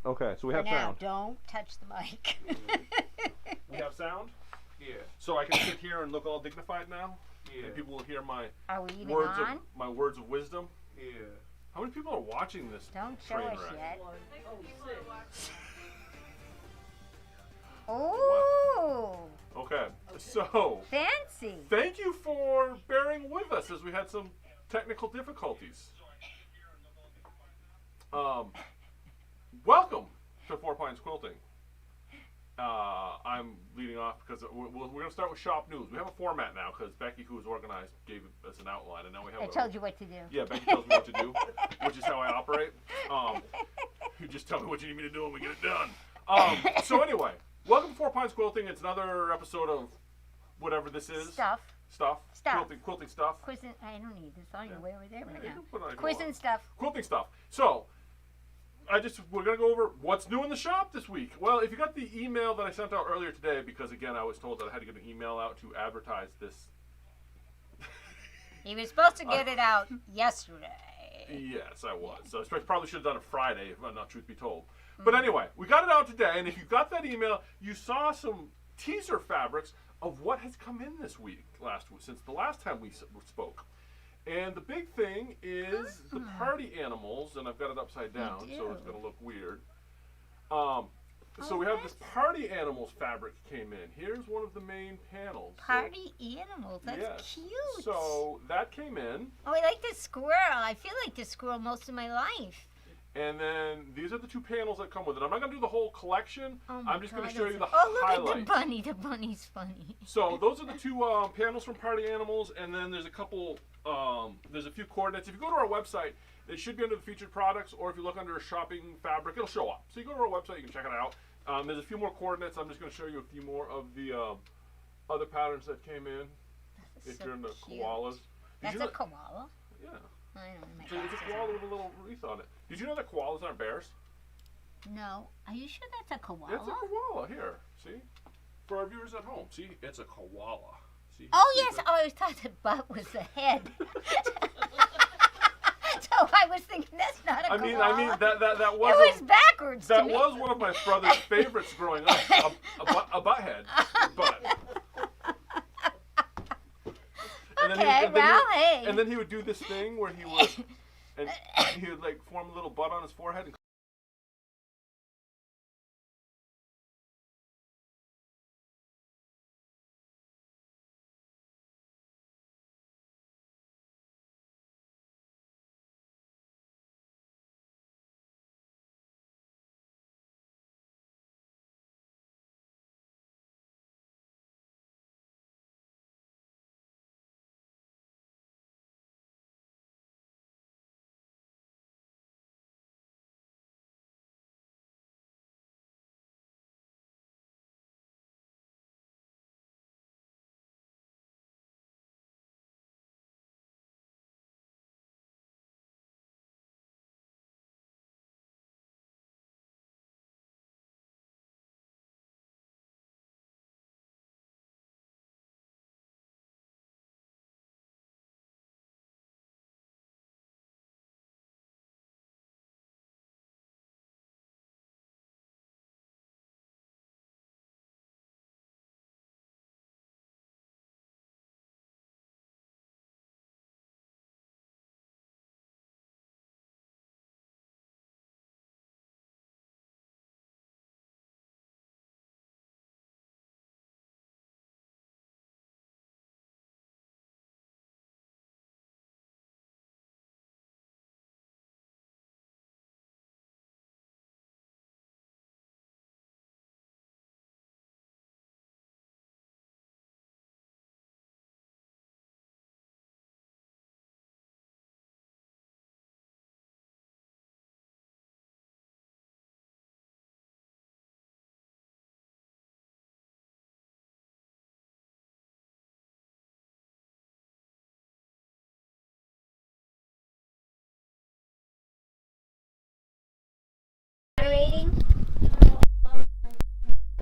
Okay, so we have now, sound. don't touch the mic. We have sound? Yeah. So I can sit here and look all dignified now? Yeah. And people will hear my Are we even words on? words of wisdom? Yeah. How many people are watching this Don't show train us wreck? yet. Oh, Okay, so fancy. thank you for bearing with us as we had some technical difficulties. Welcome to Four Pines Quilting. I'm leading off because we're going to start with shop news. We have a format now because Becky, who was organized, gave us an outline, and now we have. I told you what to do. Yeah, Becky tells me what to do, which is how I operate. You just tell me what you need me to do, and we get it done. So anyway, welcome to Four Pines Quilting. It's another episode of whatever this is. Stuff. Quilting stuff. Quizzing. I don't need this. I'll way over there right Yeah, now. you can put it on if you Quizzing want. stuff. Quilting stuff. So, we're going to go over what's new in the shop this week. Well, if you got the email that I sent out earlier today, because again, I was told that I had to get an email out to advertise this. He was supposed to get it out yesterday. Yes, I was. So I probably should have done it Friday, if not truth be told. But anyway, we got it out today, and if you got that email, you saw some teaser fabrics of what has come in this week, since the last time we spoke. And the big thing is the party animals, and I've got it upside down, so it's going to look weird. So we have this party animals fabric came in. Here's one of the main panels. Party animals. That's cute. So that came in. Oh, I like the squirrel. I feel like the squirrel most of my life. And then these are the two panels that come with it. I'm not going to do the whole collection. Oh my I'm just going to God, show you the look highlights. at the bunny. The bunny's funny. So those are the two panels from Party Animals, and then there's a couple, there's a few coordinates. If you go to our website, it should be under the featured products, or if you look under shopping fabric, it'll show up. So you go to our website, you can check it out. There's a few more coordinates. I'm just going to show you a few more of the other patterns that came in. If so you're into cute. koalas. That's a koala? Yeah. I don't know. So it's a koala with a little wreath on it. Did you know that koalas aren't bears? No. Are you sure that's a koala? It's a koala. Here, see? For our viewers at home, see? It's a koala. See? Oh, See yes. that? Oh, I thought the butt was the head. So I was thinking that's not a koala. I mean that was. It was backwards That to me. was one of my brother's favorites growing up. A butt head. But. Hey. And then he would do this thing where he would, and he would like form a little butt on his forehead.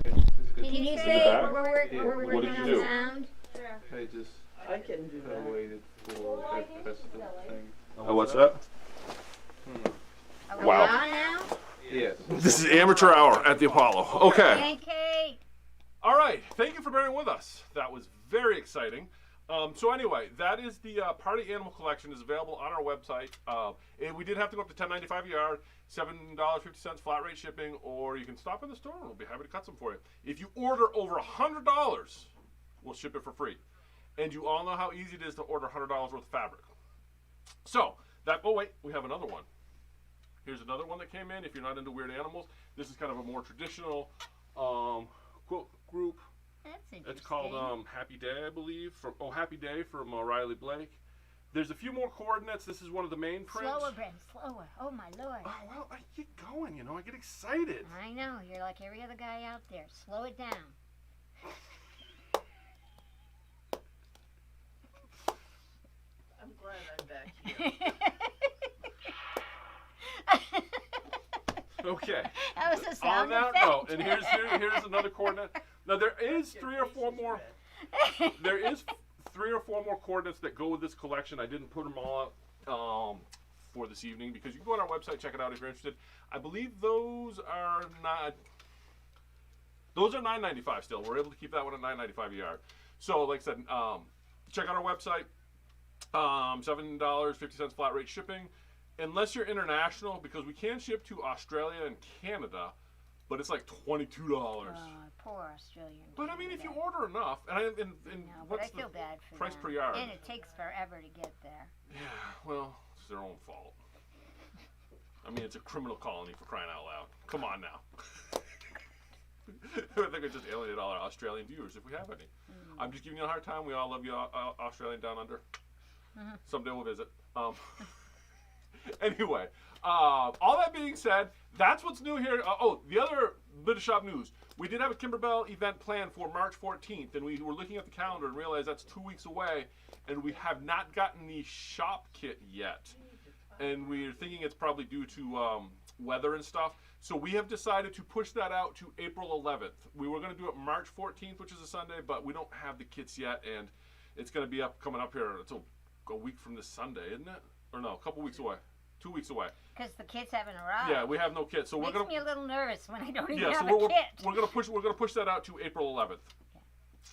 And Can you say back? we're What did working you on do? sound? I can do that. waited for that thing. Oh, what's that? Are we Wow. on now? Yes. This is amateur hour at the Apollo. Okay. Pancake. All right. Thank you for bearing with us. That was very exciting. So anyway, that is the party animal collection is available on our website. And we did have to go up to $10.95 a yard, $7.50 flat rate shipping, or you can stop in the store and we'll be happy to cut some for you. If you order over $100, we'll ship it for free. And you all know how easy it is to order $100 worth of fabric. So that. Oh wait, we have another one. Here's another one that came in. If you're not into weird animals, this is kind of a more traditional quilt group. That's interesting. It's called Happy Day, I believe. Happy Day from Riley Blake. There's a few more coordinates. This is one of the main prints. Slower, Brent, slower. Oh, my Lord. Oh, well, I get going, you know. I get excited. I know. You're like every other guy out there. Slow it down. I'm glad I'm back here. Okay. That was a On sound that effect. note, and here's another coordinate. Now there is three or four more. There is 3 or 4 more coordinates that go with this collection. I didn't put them all out for this evening because you can go on our website, check it out if you're interested. I believe those are not. Those are $9.95 still. We're able to keep that one at $9.95 a yard. So, like I said, check out our website. $7.50 flat rate shipping, unless you're international, because we can ship to Australia and Canada, but it's like $22. Poor Australian. But I mean, if you order enough, and No, but what's I feel the bad for price them. per yard? And it takes forever to get there. Yeah, well, it's their own fault. I mean, it's a criminal colony for crying out loud. Come on now. I think I just alienated all our Australian viewers, if we have any. I'm just giving you a hard time. We all love you, Australian down under. Someday we'll visit. Anyway, all that being said, that's what's new here. The other bit of shop news. We did have a Kimberbell event planned for March 14th, and we were looking at the calendar and realized that's 2 weeks away, and we have not gotten the shop kit yet. And we're thinking it's probably due to weather and stuff. So we have decided to push that out to April 11th. We were going to do it March 14th, which is a Sunday, but we don't have the kits yet, and it's going to be coming up here. It's a week from this Sunday, isn't it? Or no, a couple weeks away. 2 weeks away. Because the kids haven't arrived. Yeah, we have no kits, so we're gonna. Makes me a little nervous when I don't even Yeah, have so a kit. we're gonna push that out to April 11th. Okay.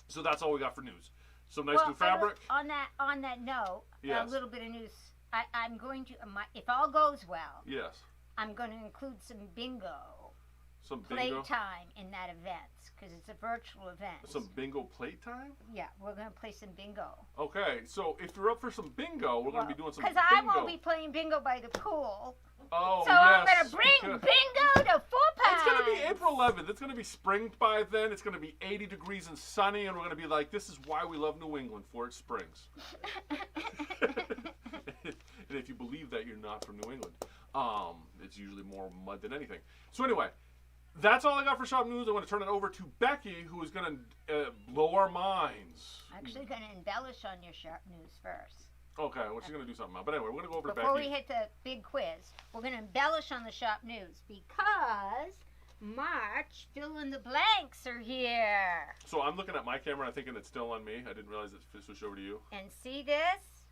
So that's all we got for news. Some nice new Well, fabric. on that note, Yes. a little bit of news. I'm going to, if all goes well, Yes. I'm going to include some bingo Some bingo. playtime in that event because it's a virtual event. Some bingo playtime. Yeah, we're going to play some bingo. Okay, so if you're up for some bingo, we're gonna be doing some bingo. Because I won't be playing bingo by the pool. Oh, So yes. I'm going to bring bingo to Four Pines. It's going to be April 11th. It's going to be spring by then. It's going to be 80 degrees and sunny, and we're going to be like, this is why we love New England, for its springs. And if you believe that, you're not from New England. It's usually more mud than anything. So anyway, that's all I got for shop news. I want to turn it over to Becky, who is going to blow our minds. I'm actually going to embellish on your shop news first. Okay, well, she's going to do something else. But anyway, we're going to go over to Before Becky. we hit the big quiz, we're going to embellish on the shop news because March fill-in-the-blanks are here. So I'm looking at my camera, I'm thinking it's still on me. I didn't realize it switched over to you. And see this?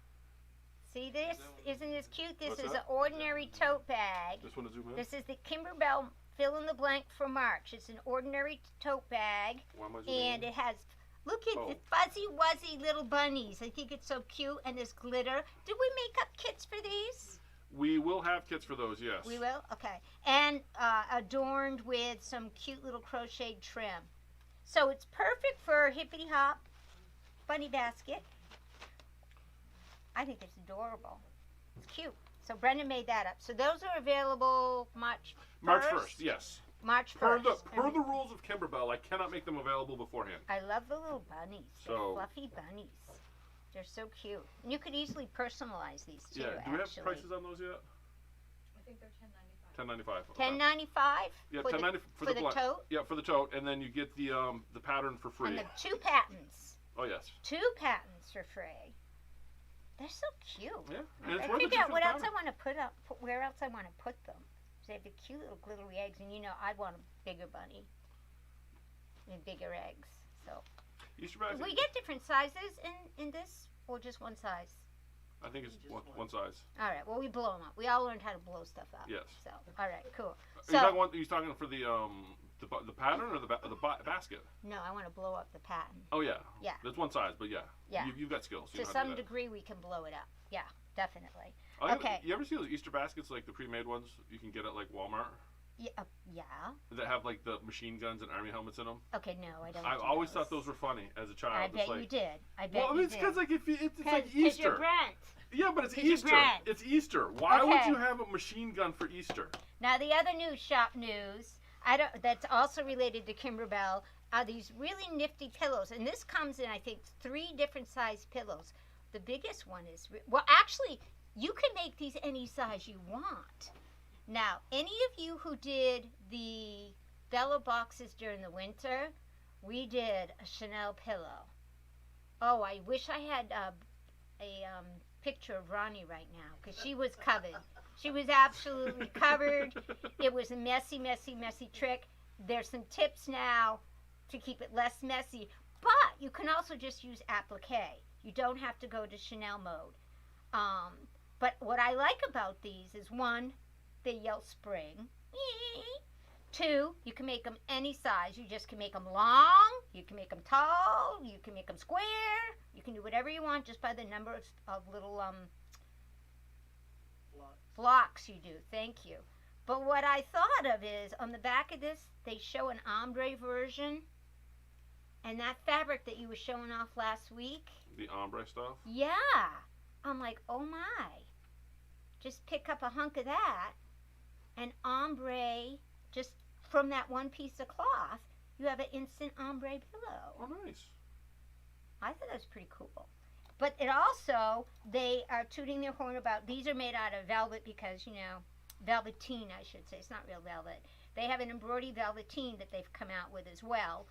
See this? Isn't this cute? This What's is that? an ordinary tote bag. Just want to zoom in. This is the Kimberbell fill-in-the-blank for March. It's an ordinary tote bag, Why am I zooming and in? it has... Look at Oh. the fuzzy-wuzzy little bunnies. I think it's so cute, and this glitter. Did we make up kits for these? We will have kits for those, yes. We will? Okay. And adorned with some cute little crocheted trim. So it's perfect for hippity-hop bunny basket. I think it's adorable. It's cute. So Brendan made that up. So those are available March 1st? March 1st, yes. March 1st. Per the rules of Kimberbell, I cannot make them available beforehand. I love the little bunnies. They're So- fluffy bunnies. They're so cute. And you could easily personalize these too, Yeah. Do we have actually. prices on those yet? I think they're $10.95. $10.95. $10.95 Yeah, for $10.95 for the blank. tote Yeah, for the tote, and then you get the pattern for free. and the 2 patents. Oh yes. 2 patents for free. They're so cute. Yeah. And it's I worth it figure just out for what the else I pattern. want to put up. Where else I want to put them? 'Cause they have the cute little glittery eggs, and you know I want a bigger bunny and bigger eggs. So Easter basket. we get different sizes in this, or just one size. I think it's Just one size. All right. Well, we blow them up. We all learned how to blow stuff up. Yes. So, all right, cool. Are you talking for the pattern or the basket? No, I want to blow up the pattern. Oh yeah. Yeah. There's one size, but yeah. Yeah. You've got skills. So you To know how to some do that. degree, we can blow it up. Yeah, definitely. Okay. You ever see those Easter baskets, like the pre-made ones you can get at like Walmart? Yeah. Yeah. That have like the machine guns and army helmets in them. Okay, no, I don't. I always thought those were funny as a child. I bet like, you did. I bet well, you it's did. because like it's like Because you're Easter. Brent. Yeah, but it's 'Cause you're Easter. Brent. It's Easter. Why would Okay. you have a machine gun for Easter? Now the other news, shop news, that's also related to Kimberbell, are these really nifty pillows, and this comes in I think 3 different size pillows. The biggest one is actually you can make these any size you want. Now, any of you who did the Bella boxes during the winter, we did a Chanel pillow. Oh, I wish I had a picture of Ronnie right now because she was covered. She was absolutely covered. It was a messy, messy, messy trick. There's some tips now to keep it less messy, but you can also just use applique. You don't have to go to Chanel mode. But what I like about these is 1, they yell spring. 2, you can make them any size. You just can make them long, you can make them tall, you can make them square. You can do whatever you want just by the number of little blocks you do. Thank you. But what I thought of is on the back of this, they show an ombre version. And that fabric that you were showing off last week. The ombre stuff? Yeah. I'm like, oh my. Just pick up a hunk of that and ombre just from that one piece of cloth. You have an instant ombre pillow. Oh, nice. I thought that was pretty cool. But it also, they are tooting their horn about, these are made out of velvet because, velveteen, I should say. It's not real velvet. They have an embroidery velveteen that they've come out with as well.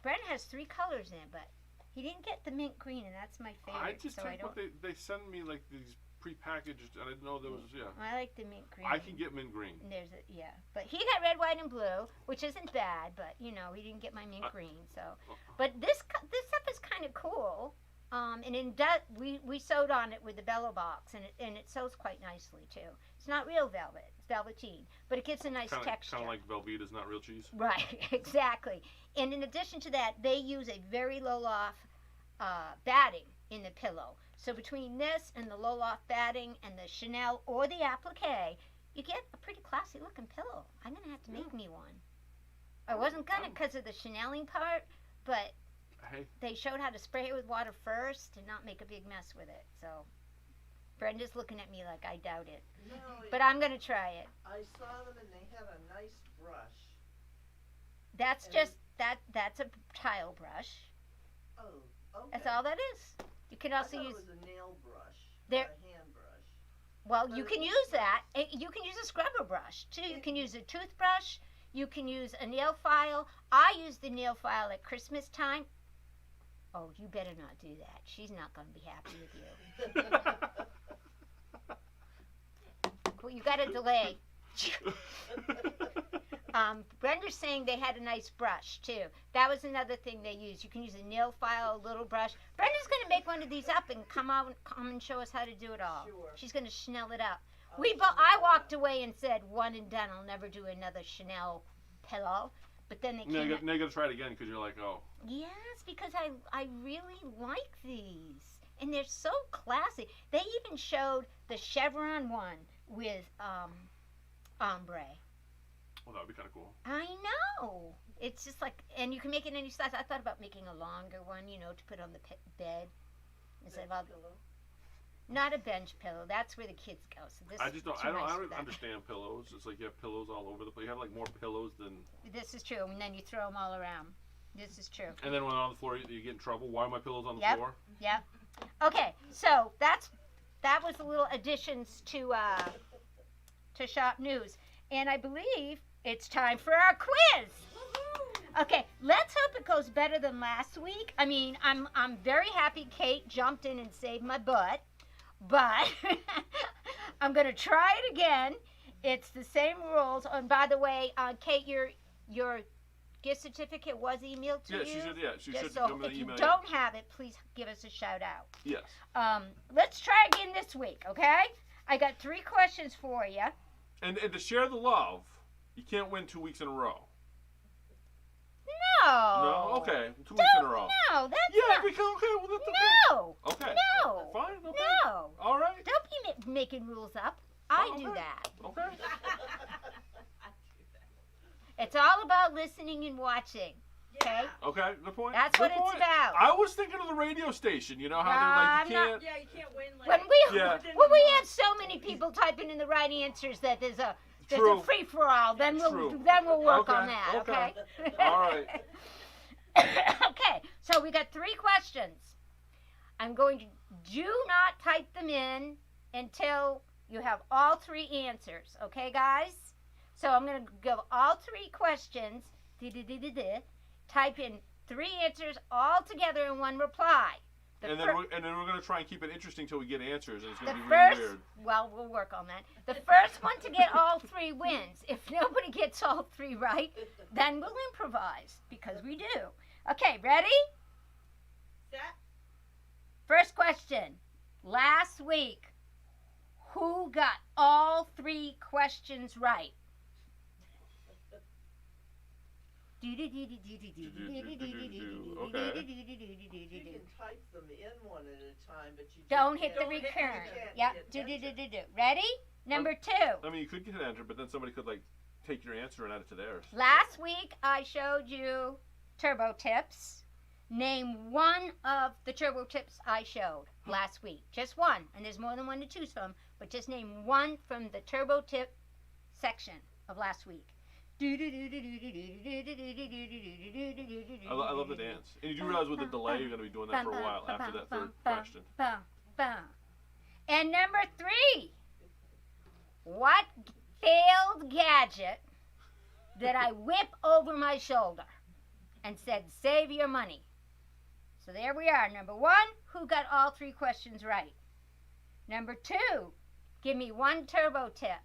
Brent has 3 colors in it, but he didn't get the mint green, and that's my favorite. I just so take what they send me, like these pre-packaged, and I didn't know there was, I like the mint green. I can get mint green. And but he got red, white, and blue, which isn't bad, but, he didn't get my mint green, so. But this stuff is kind of cool. And we sewed on it with the Bella box, and it sews quite nicely too. It's not real velvet; it's velveteen, but it gives a nice texture. Kind of like Velveeta's not real cheese. Right, exactly. And in addition to that, they use a very low loft batting in the pillow. So between this and the low loft batting and the Chanel or the applique, you get a pretty classy looking pillow. I'm gonna have to make me one. I wasn't gonna because of the Chaneling part, but. Hey. They showed how to spray it with water first and not make a big mess with it. So Brenda's looking at me like I doubt it. No, but I'm going to try it. I saw them and they had a nice brush. That's just, that's a tile brush. Oh, okay. That's all that is. You can also I thought use... it was a nail brush, There- not a hand brush. Well, you can use that. You can use a scrubber brush, too. You can use a toothbrush. You can use a nail file. I use the nail file at Christmas time. Oh, you better not do that. She's not going to be happy with you. Well, you got to delay. Brenda's saying they had a nice brush, too. That was another thing they used. You can use a nail file, a little brush. Brenda's going to make one of these up and come and show us how to do it all. Sure. She's going to Chanel it up. I'll I walked away and said, one and done. I'll never do another Chanel pillow. But then they Now came. you got to try it again because you're like, oh. Yes, because I really like these. And they're so classy. They even showed the chevron one with ombre. Well, that would be kind of cool. I know. It's just like, and you can make it any size. I thought about making a longer one, to put on the bed. Instead of all pillow. Not a bench pillow. That's where the kids go. So this I just don't. is too I don't. nice I for don't that. understand pillows. It's like you have pillows all over the place. You have like more pillows than. This is true, and then you throw them all around. This is true. And then when they're on the floor, you get in trouble. Why are my pillows on the Yep. floor? Yep. Okay, so that was the little additions to shop news, and I believe it's time for our quiz. Okay, let's hope it goes better than last week. I mean, I'm very happy Kate jumped in and saved my butt, but I'm gonna try it again. It's the same rules. And by the way, Kate, your gift certificate was emailed to Yeah, you? she Just should so come in if the you email. don't have it, please give us a shout out. Yes. Let's try again this week, okay? I got 3 questions for you. And to share the love, you can't win 2 weeks in a row. No. No? Okay. 2 weeks in a row. No, that's Yeah, not. because, okay, well, that's okay. No. Okay. No. Fine, okay. No. All right. Don't be making rules up. I do Okay. that. Okay. It's all about listening and watching. Okay? Okay, good point. That's Good what it's point. about. I was thinking of the radio station. You know how No, they're like, I'm you not- can't. Yeah, you can't win like. Yeah. When we have so many people typing in the right answers that there's a True. free for all, then True. we'll work Okay, on that. okay. Okay. All right. Okay. So we got 3 questions. I'm going to do not type them in until you have all 3 answers. Okay, guys? So I'm going to give all 3 questions. Type in 3 answers all together in one reply. And then we're gonna try and keep it interesting till we get answers, and it's The gonna be first, really weird. well, we'll work on that. The first one to get all 3 wins. If nobody gets all 3 right, then we'll improvise, because we do. Okay, ready? Set. First question. Last week, who got all 3 questions right? You can type them in one at a time, but you just Don't hit the can't- return. you can't Yep. hit enter. Ready? Number 2. I mean, you could get an answer, but then somebody could like take your answer and add it to theirs. Last week, I showed you turbo tips. Name one of the turbo tips I showed last week. Just one. And there's more than one to choose from. But just name one from the turbo tip section of last week. I love the dance. And you do realize with the delay, you're gonna be doing that for a while after that third question. And number 3. What failed gadget did I whip over my shoulder and said, save your money? So there we are. Number 1, who got all 3 questions right? Number 2, give me one turbo tip.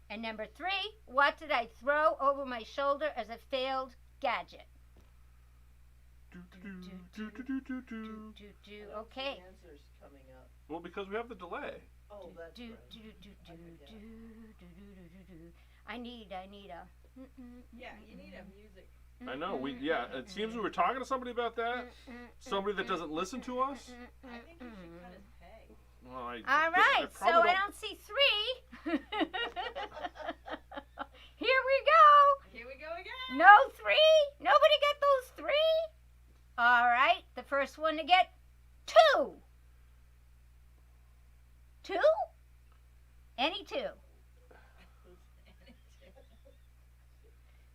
And number 3, what did I throw over my shoulder as a failed gadget? Okay. The answer's coming up. Well, because we have the delay. Oh, that's right. I need a. Yeah, you need a music. I know. It seems we were talking to somebody about that. Somebody that doesn't listen to us. I think you should cut his pay. Well, All right, so I don't see 3. Here we go. Here we go again. No 3? Nobody get those 3? All right, the first one to get 2. 2? Any 2.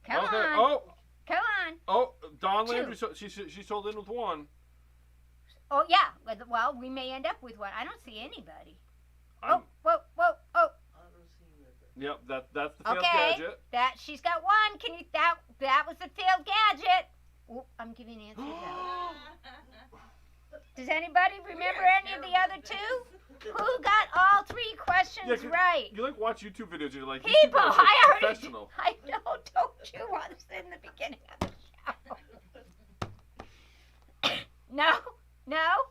Come Okay. on. Come on. Oh, Dawn 2. Landry. She sold in with 1. Oh, yeah. Well, we may end up with one. I don't see anybody. I'm- Whoa. I don't see nothing. Yep. That's the failed Okay. gadget. That she's got 1. Can you? That was the failed gadget. Ooh, I'm giving answers out. Does anybody remember any of the other 2? Who got all 3 questions Yeah, 'cause right? You like watch YouTube videos. And you're like, these People, are I already. professional. I know. Don't you want us in the beginning of the show? No. No.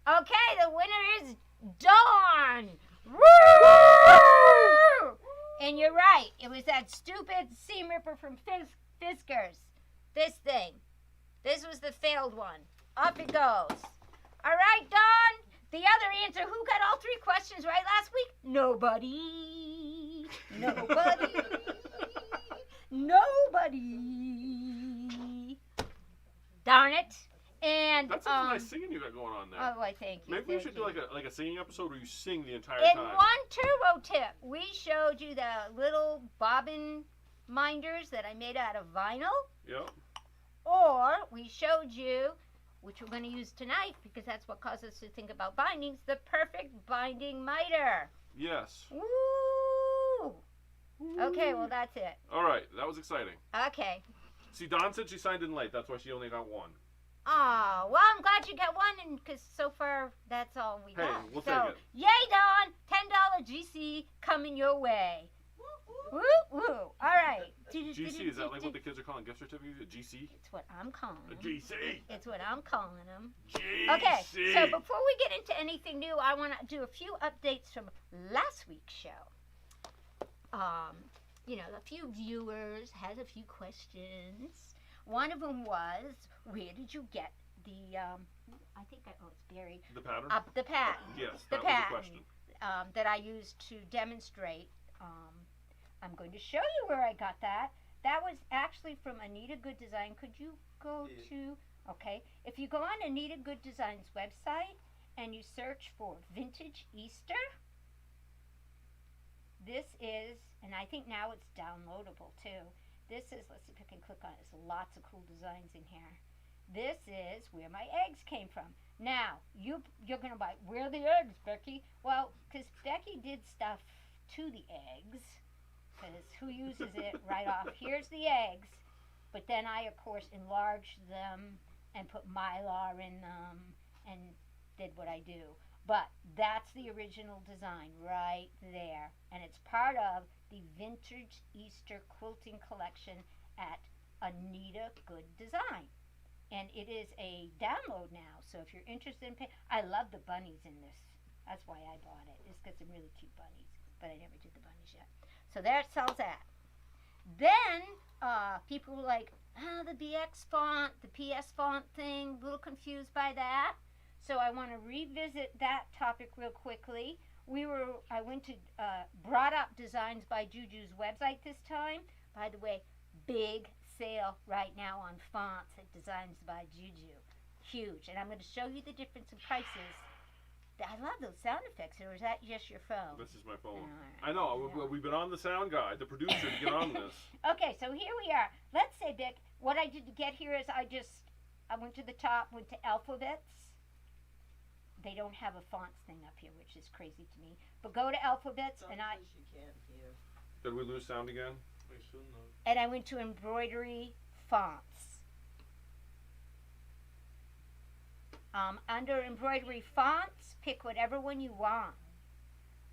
Okay, the winner is Dawn. Woo! And you're right. It was that stupid seam ripper from Fiskars. This thing. This was the failed one. Up it goes. All right, Dawn. The other answer, who got all 3 questions right last week? Nobody. Darn it. And That's some nice singing you got going on there. oh, I thank you. Maybe we thank should you. do like a singing episode where you sing the entire In time. one turbo tip, we showed you the little bobbin minders that I made out of vinyl, Yep. or we showed you, which we're going to use tonight because that's what caused us to think about bindings, the perfect binding miter. Yes. Woo! Okay, well, that's it. All right, that was exciting. Okay. See, Dawn said she signed in late. That's why she only got 1. Oh, well, I'm glad you got 1, and because so far that's all we Hey, got. we'll so, take it. Yay, Dawn! $10 GC coming your way. Woo, woo. All right. GC, is that like what the kids are calling gift certificates? A GC? It's what I'm calling A them. GC. It's what I'm calling them. GC. Okay, so before we get into anything new, I want to do a few updates from last week's show. You know, a few viewers had a few questions. One of them was, where did you get the, it's buried. The pattern? The pattern. Yes, the that pattern, was the question. that I used to demonstrate. I'm going to show you where I got that. That was actually from Anita Good Design. Could you go to, okay, if you go on Anita Good Design's website and you search for Vintage Easter, this is, and I think now it's downloadable too. This is, let's see if I can click on it. There's lots of cool designs in here. This is where my eggs came from. Now, you're going to buy, where are the eggs, Becky? Well, because Becky did stuff to the eggs, because who uses it right off? Here's the eggs, but then I, of course, enlarged them and put Mylar in them and did what I do. But that's the original design right there, and it's part of the Vintage Easter Quilting Collection at Anita Good Design. And it is a download now, so if you're interested in I love the bunnies in this. That's why I bought it. It's got some really cute bunnies, but I never did the bunnies yet. So there it sells at. Then people were like, the BX font, the PS font thing, a little confused by that. So I want to revisit that topic real quickly. I went to Brought Up Designs by Juju's website this time. By the way, big sale right now on fonts at Designs by Juju. Huge. And I'm going to show you the difference in prices. I love those sound effects, or is that just your phone? This is my phone. Right. I know. We've been on the sound guy, the producer, to get on this. Okay, so here we are. Let's say, Vic, what I did to get here is I went to the top, went to alphabets. They don't have a fonts thing up here, which is crazy to me. But go to alphabets, and you can't hear. Did we lose sound again? We shouldn't have. and I went to embroidery fonts. Under embroidery fonts, pick whatever one you want.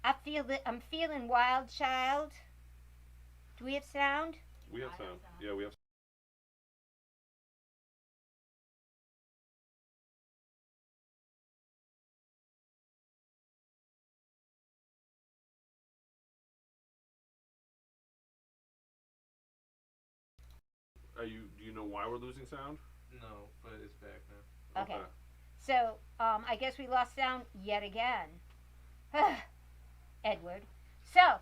I'm feeling Wild Child. Do we have sound? We have sound. Yeah, we have. Do you know why we're losing sound? No, but it's back now. Okay. So, I guess we lost sound yet again. Edward. So,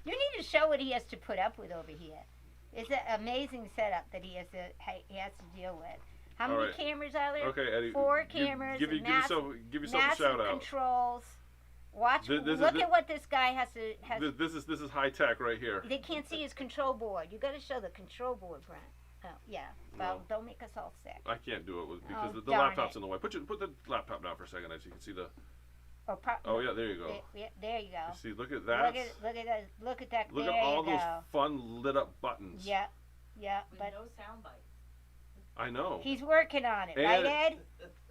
you need to show what he has to put up with over here. It's an amazing setup that he has to deal with. How many cameras are there? Okay, Eddie. 4 cameras. Give yourself a shout out. Controls. Watch. Look at what this guy has to. This is high tech right here. They can't see his control board. You got to show the control board, Brent. Oh yeah. Well, don't make us all sick. I can't do it because the darn laptop's it. in the way. Put the laptop down for a second, so you can see the. Oh yeah, there you go. There you go. You see, look at that. Look at that. Look there at all you those go. fun lit up buttons. Yeah, With but no sound bite. I know. he's working on it, And- right, Ed?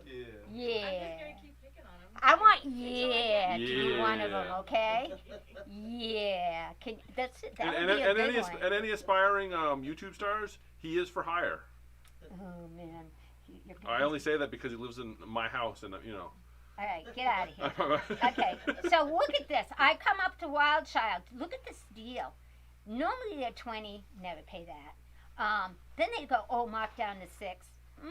Yeah. Yeah. I'm just gonna keep picking on him. I want to be one of them, Yeah. okay? Yeah. That And, would be a and, good any, one. and any aspiring YouTube stars, he is for hire. Oh man. I only say that because he lives in my house, and All right, get out of here. okay. Okay, so look at this. I come up to Wild Child. Look at this deal. Normally they're 20, never pay that. Then they go, mark down to 6.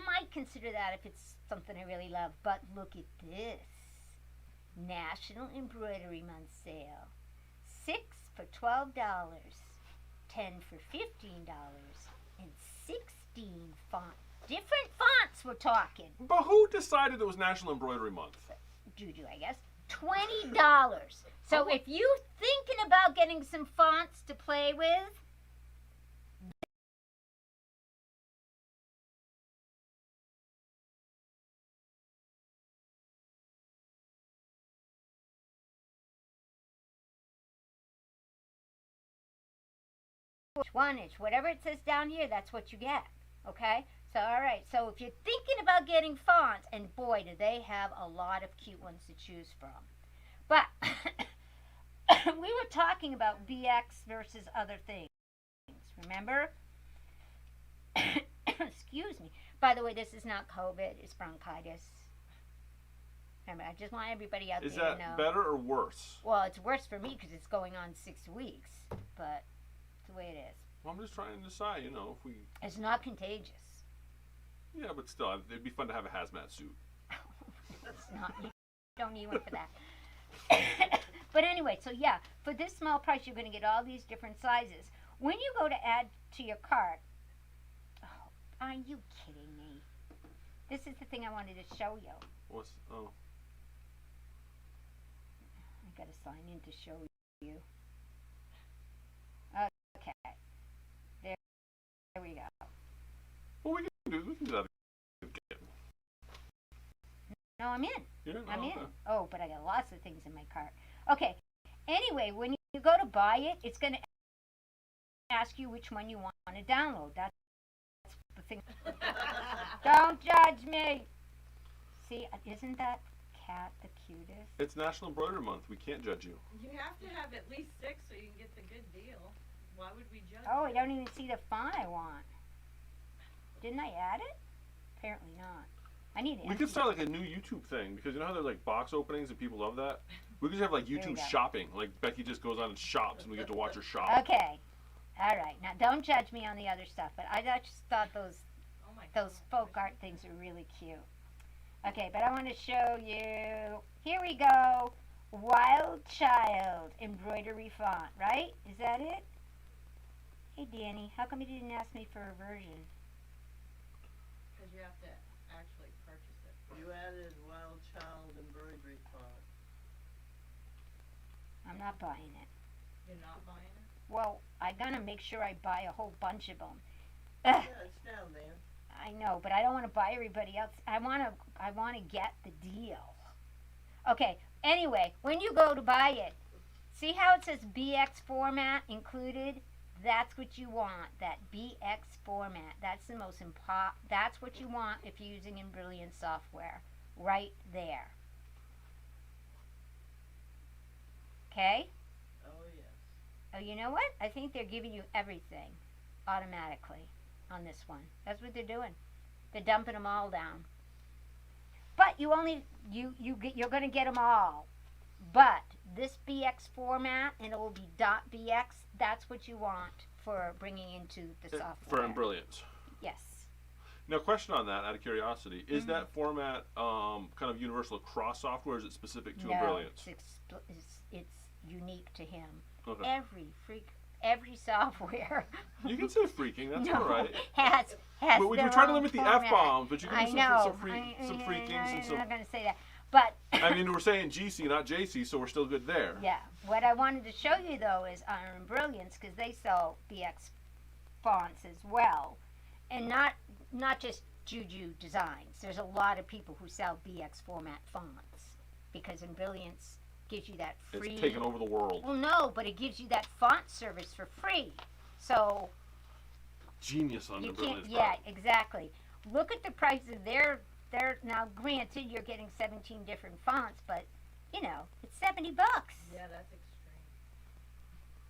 Might consider that if it's something I really love. But look at this. National Embroidery Month sale. 6 for $12, 10 for $15, and 16 fonts. Different fonts we're talking. But who decided it was National Embroidery Month? Juju, I guess. $20. So if you're thinking about getting some fonts to play with, one inch, whatever it says down here, that's what you get. Okay? So, all right. So if you're thinking about getting fonts, and boy, do they have a lot of cute ones to choose from. But we were talking about BX versus other things. Remember? Excuse me. By the way, this is not COVID. It's bronchitis. Remember, I just want everybody out Is there that to know. better or worse? Well, it's worse for me because it's going on 6 weeks, but it's the way it is. Well, I'm just trying to decide, if we. It's not contagious. Yeah, but still, it'd be fun to have a hazmat suit. It's not. You don't need one for that. But anyway, so yeah, for this small price, you're going to get all these different sizes. When you go to add to your cart, oh, are you kidding me? This is the thing I wanted to show you. Oh. I got to sign in to show you. Okay. There we go. Well, we can do that again. No, I'm in. Yeah, I'm in. okay. Oh, but I got lots of things in my cart. Okay. Anyway, when you go to buy it, it's going to ask you which one you want to download. That's the thing. Don't judge me. See, isn't that cat the cutest? It's National Embroidery Month. We can't judge you. You have to have at least 6 so you can get the good deal. Why would we judge? Oh, I don't even see the font I want. Didn't I add it? Apparently not. I need to. We could start like a new YouTube thing because you know how there's like box openings and people love that? We could have like There we YouTube go. shopping. Like Becky just goes on and shops and we get to watch her shop. Okay. All right. Now, don't judge me on the other stuff, but I just thought those Oh my those God. folk art things are really cute. Okay, but I want to show you. Here we go. Wild Child embroidery font, right? Is that it? Hey, Danny, how come you didn't ask me for a version? Because you have to actually purchase it. You added Wild Child embroidery font. I'm not buying it. You're not buying it? Well, I'm going to make sure I buy a whole bunch of them. Yeah, it's down there. I know, but I don't want to buy everybody else. I want to get the deal. Okay. Anyway, when you go to buy it, see how it says BX format included? That's what you want. That BX format. That's the most important. That's what you want if you're using Embrilliant software. Right there. Okay? Oh, yes. Oh, you know what? I think they're giving you everything automatically on this one. That's what they're doing. They're dumping them all down. But you only you're going to get them all. But this BX format, and it will be .bx. That's what you want for bringing into the software. For Embrilliance. Yes. Now, question on that, out of curiosity, is Mhm. that format kind of universal across software, or is it specific to No, Embrilliance? it's unique to him. Okay. Every software. You can say freaking, that's no, all right. has But we their try to own limit the format. F-bombs, but you I can know. some freakings and I'm some... not going to say that. But I mean, we're saying GC, not JC, so we're still good there. yeah, what I wanted to show you though is on Brilliance, because they sell BX fonts as well, and not just Juju Designs. There's a lot of people who sell BX format fonts because in Brilliance gives you that free. It's taken over the world. Well, no, but it gives you that font service for free. So Genius on you the can't. Brilliance Yeah, part. exactly. Look at the prices. They're now granted you're getting 17 different fonts, but it's $70. Yeah, that's extreme.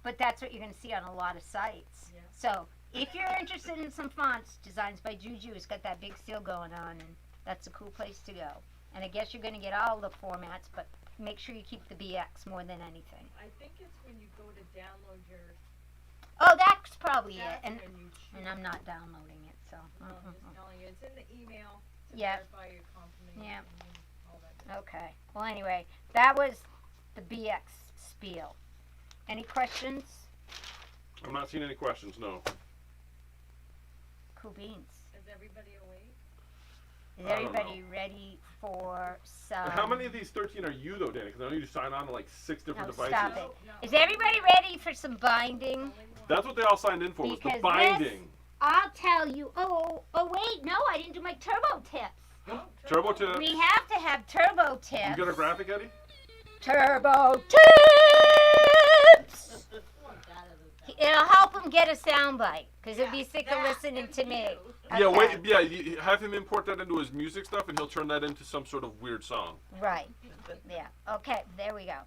But that's what you're going to see on a lot of sites. Yeah. So if you're interested in some fonts, Designs by Juju has got that big seal going on, and that's a cool place to go. And I guess you're going to get all the formats, but make sure you keep the BX more than anything. I think it's when you go to download your. Oh, that's probably it. That's And when you choose. I'm not downloading it, so. No, I'm just telling you, it's in the email to Yeah. verify your confirmation. Yeah. And all that good Okay. Well, anyway, that was the BX spiel. Any questions? I'm not seeing any questions, no. Cool beans. Is everybody awake? Is I don't everybody ready for some? How many of these 13 are you, though, Danny? Because I know you sign on to like 6 different No, devices. stop it. No. Is everybody ready for some binding? Only one. That's what they all signed in for, was the Because binding. I'll tell you. Oh, wait, no, I didn't do my turbo tips. Turbo tip. We have to have turbo tips. You got a graphic, Eddie? Turbo tips. Want that as a sound. It'll help him get a soundbite because he'll be Yeah, sick of that listening and to me. you. Yeah, Okay. wait. Yeah, you have him import that into his music stuff, and he'll turn that into some sort of weird song. Right. Yeah. Okay. There we go.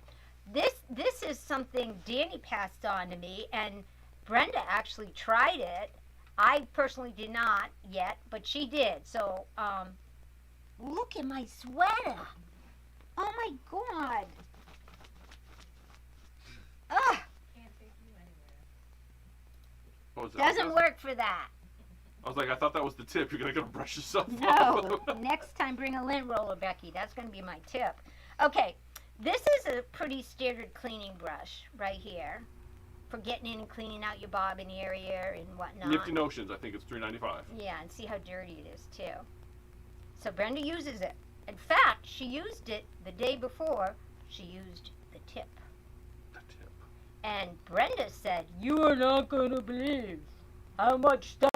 This is something Danny passed on to me, and Brenda actually tried it. I personally did not yet, but she did. So, look at my sweater. Oh my God. Ugh, Can't take you anywhere. What was that? doesn't work for that. I was like, I thought that was the tip. You're gonna brush yourself No. off. Next time, bring a lint roller, Becky. That's going to be my tip. Okay, this is a pretty standard cleaning brush right here for getting in and cleaning out your bobbin area and whatnot. Nifty Notions. I think it's $3.95. Yeah, and see how dirty it is too. So Brenda uses it. In fact, she used it the day before she used the tip. The tip. And Brenda said, "You are not going to believe how much stuff."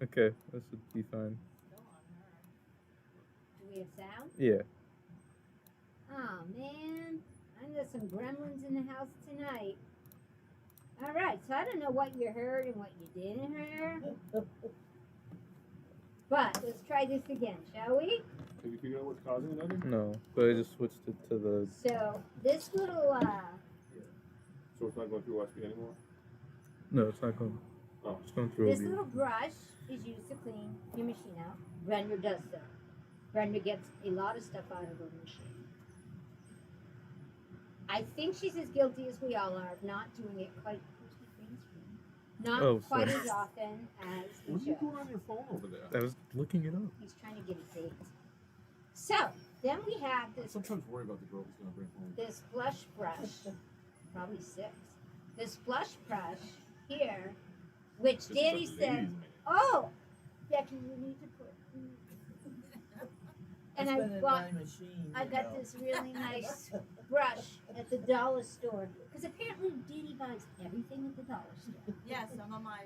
Okay, that should be fine. Do we have sound? Yeah. Oh man, I got some gremlins in the house tonight. All right, so I don't know what you heard and what you didn't hear, but let's try this again, shall we? Have you figured out what's causing it? No, but I just switched it to the. So this little So it's not going through USB anymore? No, it's not going. Oh. It's going through. this OB. little brush is used to clean your machine out. Brenda does so. Brenda gets a lot of stuff out of her machine. I think she's as guilty as we all are of not doing it quite quite sorry. as often as we What are you should. doing on your phone over there? I was looking it up. He's trying to get it baked. So then we have I this sometimes worry about the girl who's going to bring home. this blush brush, probably 6. This blush brush here, which Danny said, "Oh, Becky, you need to put." And I bought, I got this really nice brush at the dollar store because apparently Danny buys everything at the dollar store. Yes, I'm on my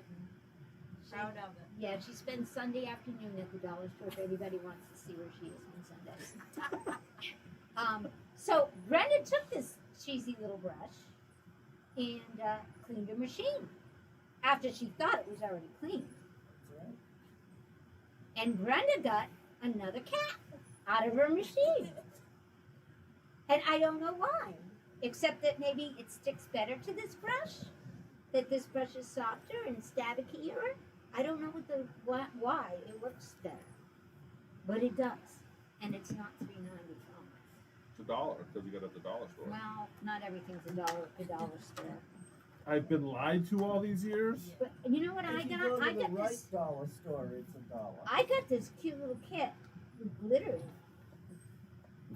proud of it. Yeah, she spends Sunday afternoon at the dollar store if anybody wants to see where she is on Sundays. So Brenda took this cheesy little brush and cleaned her machine after she thought it was already cleaned. And Brenda got another cat out of her machine. And I don't know why, except that maybe it sticks better to this brush, that this brush is softer and stabbier. I don't know why it works better, but it does, and it's not $3.95. It's $1 because you got it at the dollar store. Well, not everything's $1 at the dollar store. I've been lied to all these years. But you know what I If you got? go to I the got right this. dollar store, it's $1. I got this cute little kit with glitter.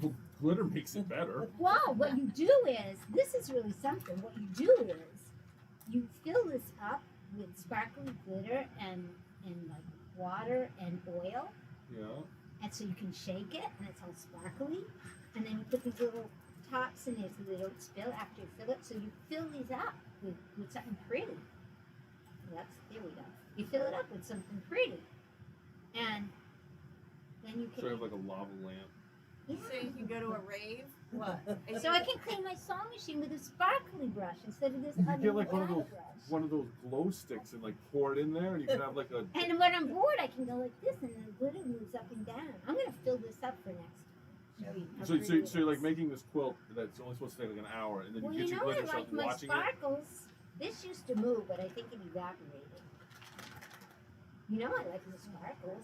Well, glitter makes it better. Well, what you do is, this is really something. What you do is, you fill this up with sparkly glitter and like water and oil, Yeah. and so you can shake it, and it's all sparkly. And then you put these little tops in there so they don't spill after you fill it. So you fill these up with something pretty. There we go. You fill it up with something pretty, and then you So can. I have like a lava lamp. Yeah. So you can go to a rave? What? So I can clean my sewing machine with a sparkly brush instead of this You ugly get like one of dye those brush. one of those glow sticks and like pour it in there, and you can have like a. And when I'm bored, I can go like this, and the glitter moves up and down. I'm gonna fill this up for next time. So you're like making this quilt that's only supposed to take like an hour, and then Well, you get you your know I glitter yourself like my watching it. sparkles. This used to move, but I think it evaporated. You know I like the sparkles.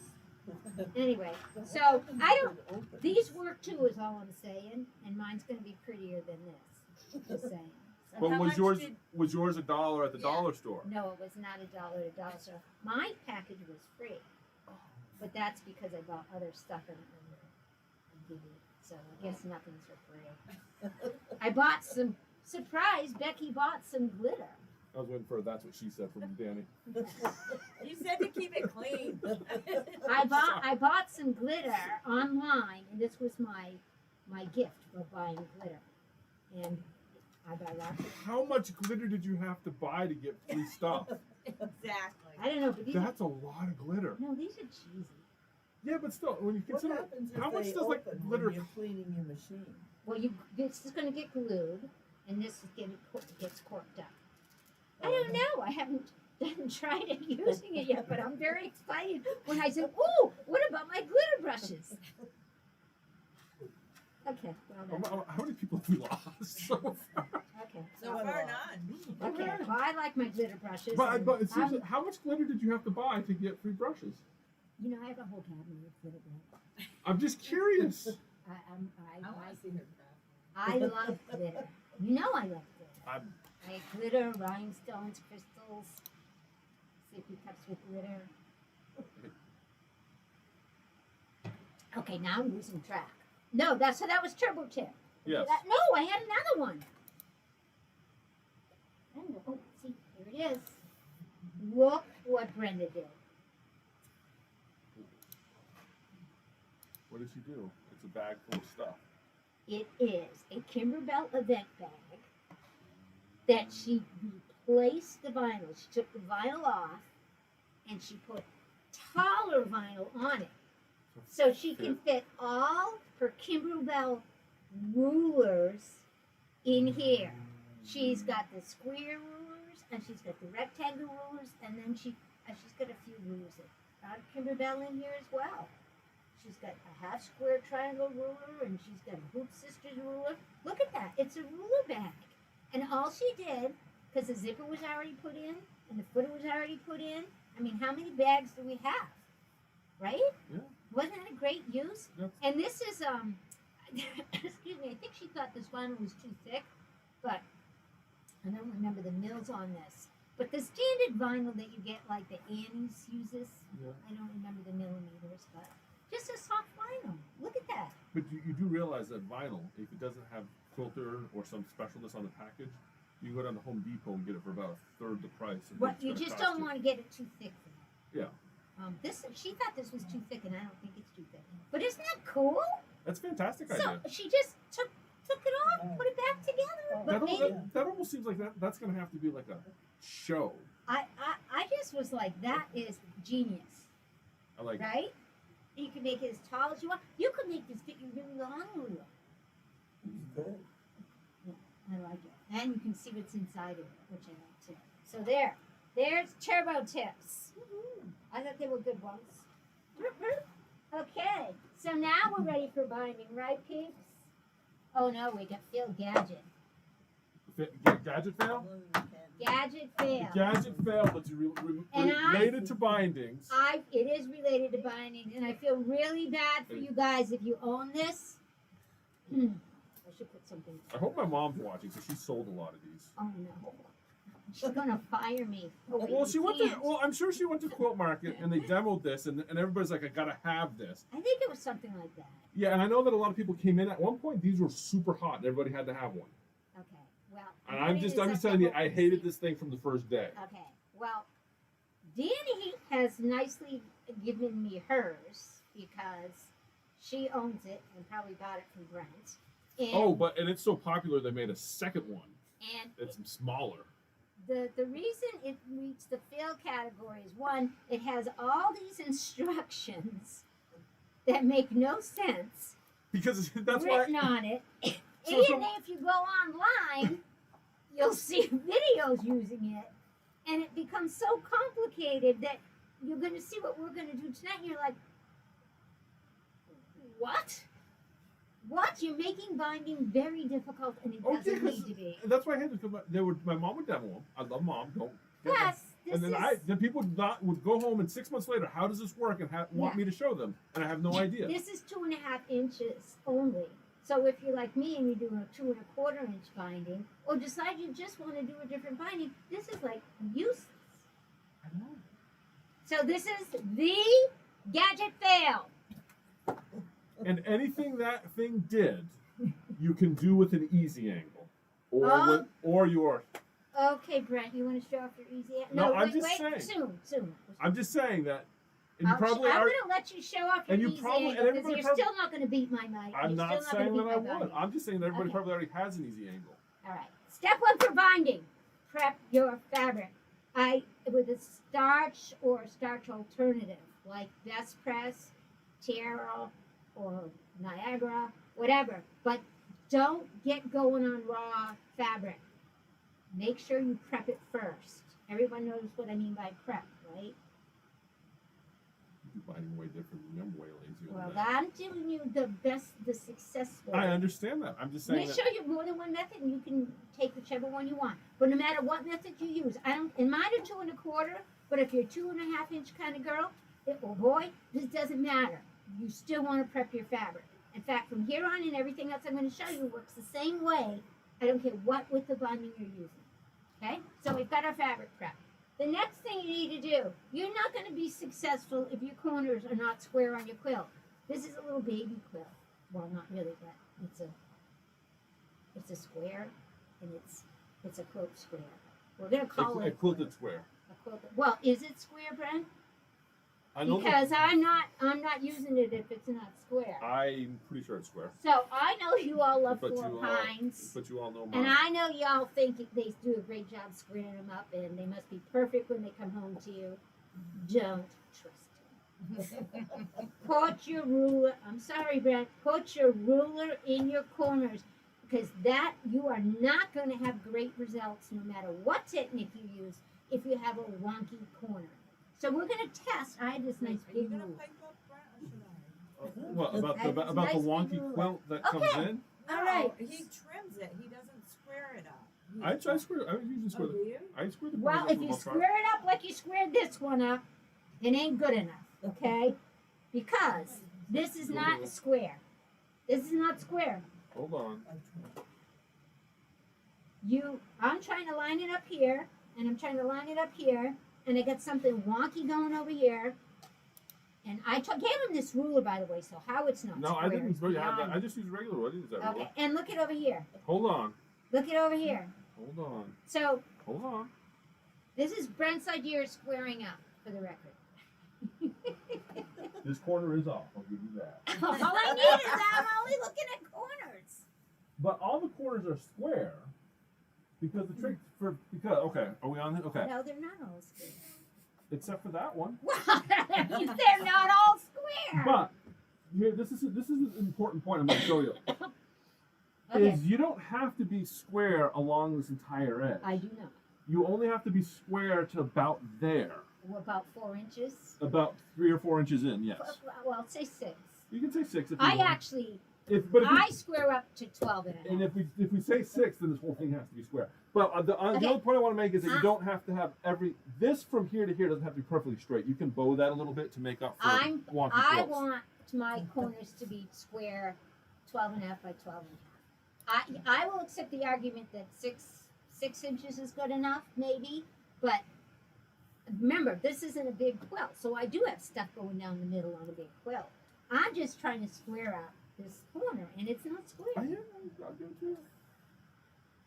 Anyway, so I don't. These work too, is all I'm saying, and mine's going to be prettier than this. Just saying. So But how was much yours did- $1 at the dollar store? no, it was not $1 at a dollar store. My package was free, but that's because I bought other stuff and give it. So I guess nothing's for free. I bought some. Surprise! Becky bought some glitter. I was waiting for that's what she said from Danny. You said to keep it clean. I bought some glitter online, and this was my gift for buying glitter. And I buy lots of. How much glitter did you have to buy to get free stuff? Exactly. I don't know, but these are, That's a lot of glitter. no, these are cheesy. Yeah, but still, when you What consider happens if how much they does like open glitter? when you're cleaning your machine? Well, this is going to get glued, and this is gets corked up. I don't know. I haven't tried it using it yet, but I'm very excited when I said, "Oh, what about my glitter brushes?" Okay, well done. How many people have we lost so far? Okay, So far, none. okay. Well, I like my glitter brushes. But and it seems I'm- like, how much glitter did you have to buy to get free brushes? you know, I have a whole cabinet of glitter brushes. I'm just curious. I love glitter. You know I love glitter. I'm- I like glitter, rhinestones, crystals, sippy cups with glitter. Okay, now I'm losing track. No, that was Turbo Tip. Yes. No, I had another one. I don't know. Oh, see, here it is. Look what Brenda did. What did she do? It's a bag full of stuff. It is a Kimberbell event bag that she replaced the vinyl. She took the vinyl off and she put taller vinyl on it. So she can fit all her Kimberbell rulers in here. She's got the square rulers and she's got the rectangle rulers, and then she's got a few rulers out of Kimberbell in here as well. She's got a half square triangle ruler, and she's got a Hoop Sisters ruler. Look at that. It's a ruler bag. And all she did, because the zipper was already put in, and the footer was already put in, I mean, how many bags do we have? Right? Yeah. Wasn't that a great use? Yep. And this is, excuse me, I think she thought this vinyl was too thick, but I don't remember the mills on this. But the standard vinyl that you get, like the Annie's uses, Yeah. I don't remember the millimeters, but just a soft vinyl. Look at that. But you do realize that vinyl, if it doesn't have quilter or some specialness on the package, you can go down to Home Depot and get it for about a third the price. and What it's you gonna just cost don't you. want to get it too thick for that. Yeah. She thought this was too thick, and I don't think it's too thick. But isn't that cool? That's a fantastic So idea. she just took it off, put it back together. But maybe That almost seems like that's going to have to be like a show. I just was like, that is genius, I like it. right? You can make it as tall as you want. You could make this fit your really long ruler. Good. I like it. And you can see what's inside of it, which I like too. So there's Turbo Tips. I thought they were good ones. Okay, so now we're ready for binding, right, peeps? Oh no, we got Phil Gadget. Gadget fail? Gadget fail. Gadget fail, but And related to bindings. It is related to binding, and I feel really bad for you guys if you own this. I should put something. I hope my mom's watching, so she sold a lot of these. Oh no, she's gonna fire me. Oh, wait, Well, you she went to. can't. Well, I'm sure she went to Quilt Market and they demoed this, and everybody's like, "I gotta have this." I think it was something like that. Yeah, and I know that a lot of people came in at one point. These were super hot, and everybody had to have one. Okay, well. And I'm just telling you, I hated this thing from the first day. Okay, well, Danny has nicely given me hers because she owns it and probably bought it from Brent. And, And it's so popular they made a second one. and It's smaller. the reason it meets the fail category is, one, it has all these instructions that make no sense Because that's written why. on it. So- And if you go online, you'll see videos using it, and it becomes so complicated that you're going to see what we're going to do tonight, and you're like, what? What? You're making binding very difficult, and it Oh, doesn't yeah, 'cause need to be. that's why I had this. My mom would demo them. I love mom. Don't. get me- Yes, this And then is. then people would go home, and 6 months later, how does this work? And want Yeah. me to show them, and I have no idea. This is 2.5 inches only. So if you're like me and you're doing a 2 1/4 inch binding, or decide you just want to do a different binding, this is like useless. I know. So this is the gadget fail. And anything that thing did, you can do with an easy angle, or Oh. or your. Okay, Brent, you want to show off your easy? No, I'm wait, just wait, saying. soon. I'm just saying that, and you I'm probably going are. to let you show off your and you easy probably- and angle because everybody you're probably- still not going to beat my mic. I'm You're not still saying not that I gonna beat my would. binding. I'm just saying that everybody Okay. probably already has an easy angle. All right. Step 1 for binding. Prep your fabric. With a starch or starch alternative like Best Press, Terra, or Niagara, whatever. But don't get going on raw fabric. Make sure you prep it first. Everyone knows what I mean by prep, right? You're binding way different. I'm way lazier Well, than that. I'm telling you the successful. I understand that. I'm just Let saying me that. show you more than one method, and you can take whichever one you want. But no matter what method you use, and mine are 2 1/4. But if you're 2.5 inch kind of girl, this doesn't matter. You still want to prep your fabric. In fact, from here on and everything else I'm going to show you works the same way. I don't care what width of binding you're using. Okay? So we've got our fabric prep. The next thing you need to do, you're not going to be successful if your corners are not square on your quilt. This is a little baby quilt. Well, not really, but it's a square, and it's a quilt square. We're going to call A it quilted square. a quilt. Well, is it square, Brent? I know. Because I'm not using it if it's not square. I'm pretty sure it's square. So I know you all love But four you all- pines. But you all know And mine. I know y'all think they do a great job squaring them up, and they must be perfect when they come home to you. Don't trust them. Put your ruler. I'm sorry, Brent. Put your ruler in your corners, because that you are not going to have great results no matter what technique you use if you have a wonky corner. So we're going to test. I had this nice Are you big gonna ruler. pipe up, Brent, or should I? What about That's the nice about the big wonky ruler. quilt that Okay. comes in? All right. He trims it. He doesn't square it up. I square. I usually Oh, square. do you? I square the Well, corners if for the you most part. square it up like you squared this one up, it ain't good enough, okay? Because this is not square. This is not square. Hold on. I'm trying to line it up here, and I'm trying to line it up here, and I got something wonky going over here. And I gave him this ruler, by the way, so how it's not No, square. I didn't. is beyond I just use regular one. I didn't use that Okay, ruler. and look it over here. Hold on. Look it over here. Hold on. So Hold on. this is Brent's idea of squaring up, for the record. This corner is off. I'll give you that. All I need is I'm only looking at corners. But all the corners are square because the trick okay, are we on it? Okay. No, they're not all square. Except for that one. Well, they're not all square. But here, this is an important point I'm going to show you. Okay, Is you don't have to be square along this entire edge. I do not. You only have to be square to about there, What, about 4 inches? about 3 or 4 inches in. Yes. Well, say 6. You can say 6 if you I want. actually, But if I square up to 12 and a half. and if we say 6, then this whole thing has to be square. But the Okay. other point I want to make is that you don't have to have this from here to here doesn't have to be perfectly straight. You can bow that a little bit to make up for wonky I quilts. want my corners to be square, 12 and a half by 12 and a half. I will accept the argument that 6 inches is good enough, maybe, but remember, this isn't a big quilt, so I do have stuff going down the middle on a big quilt. I'm just trying to square out this corner, and it's not square. I'll give it to you.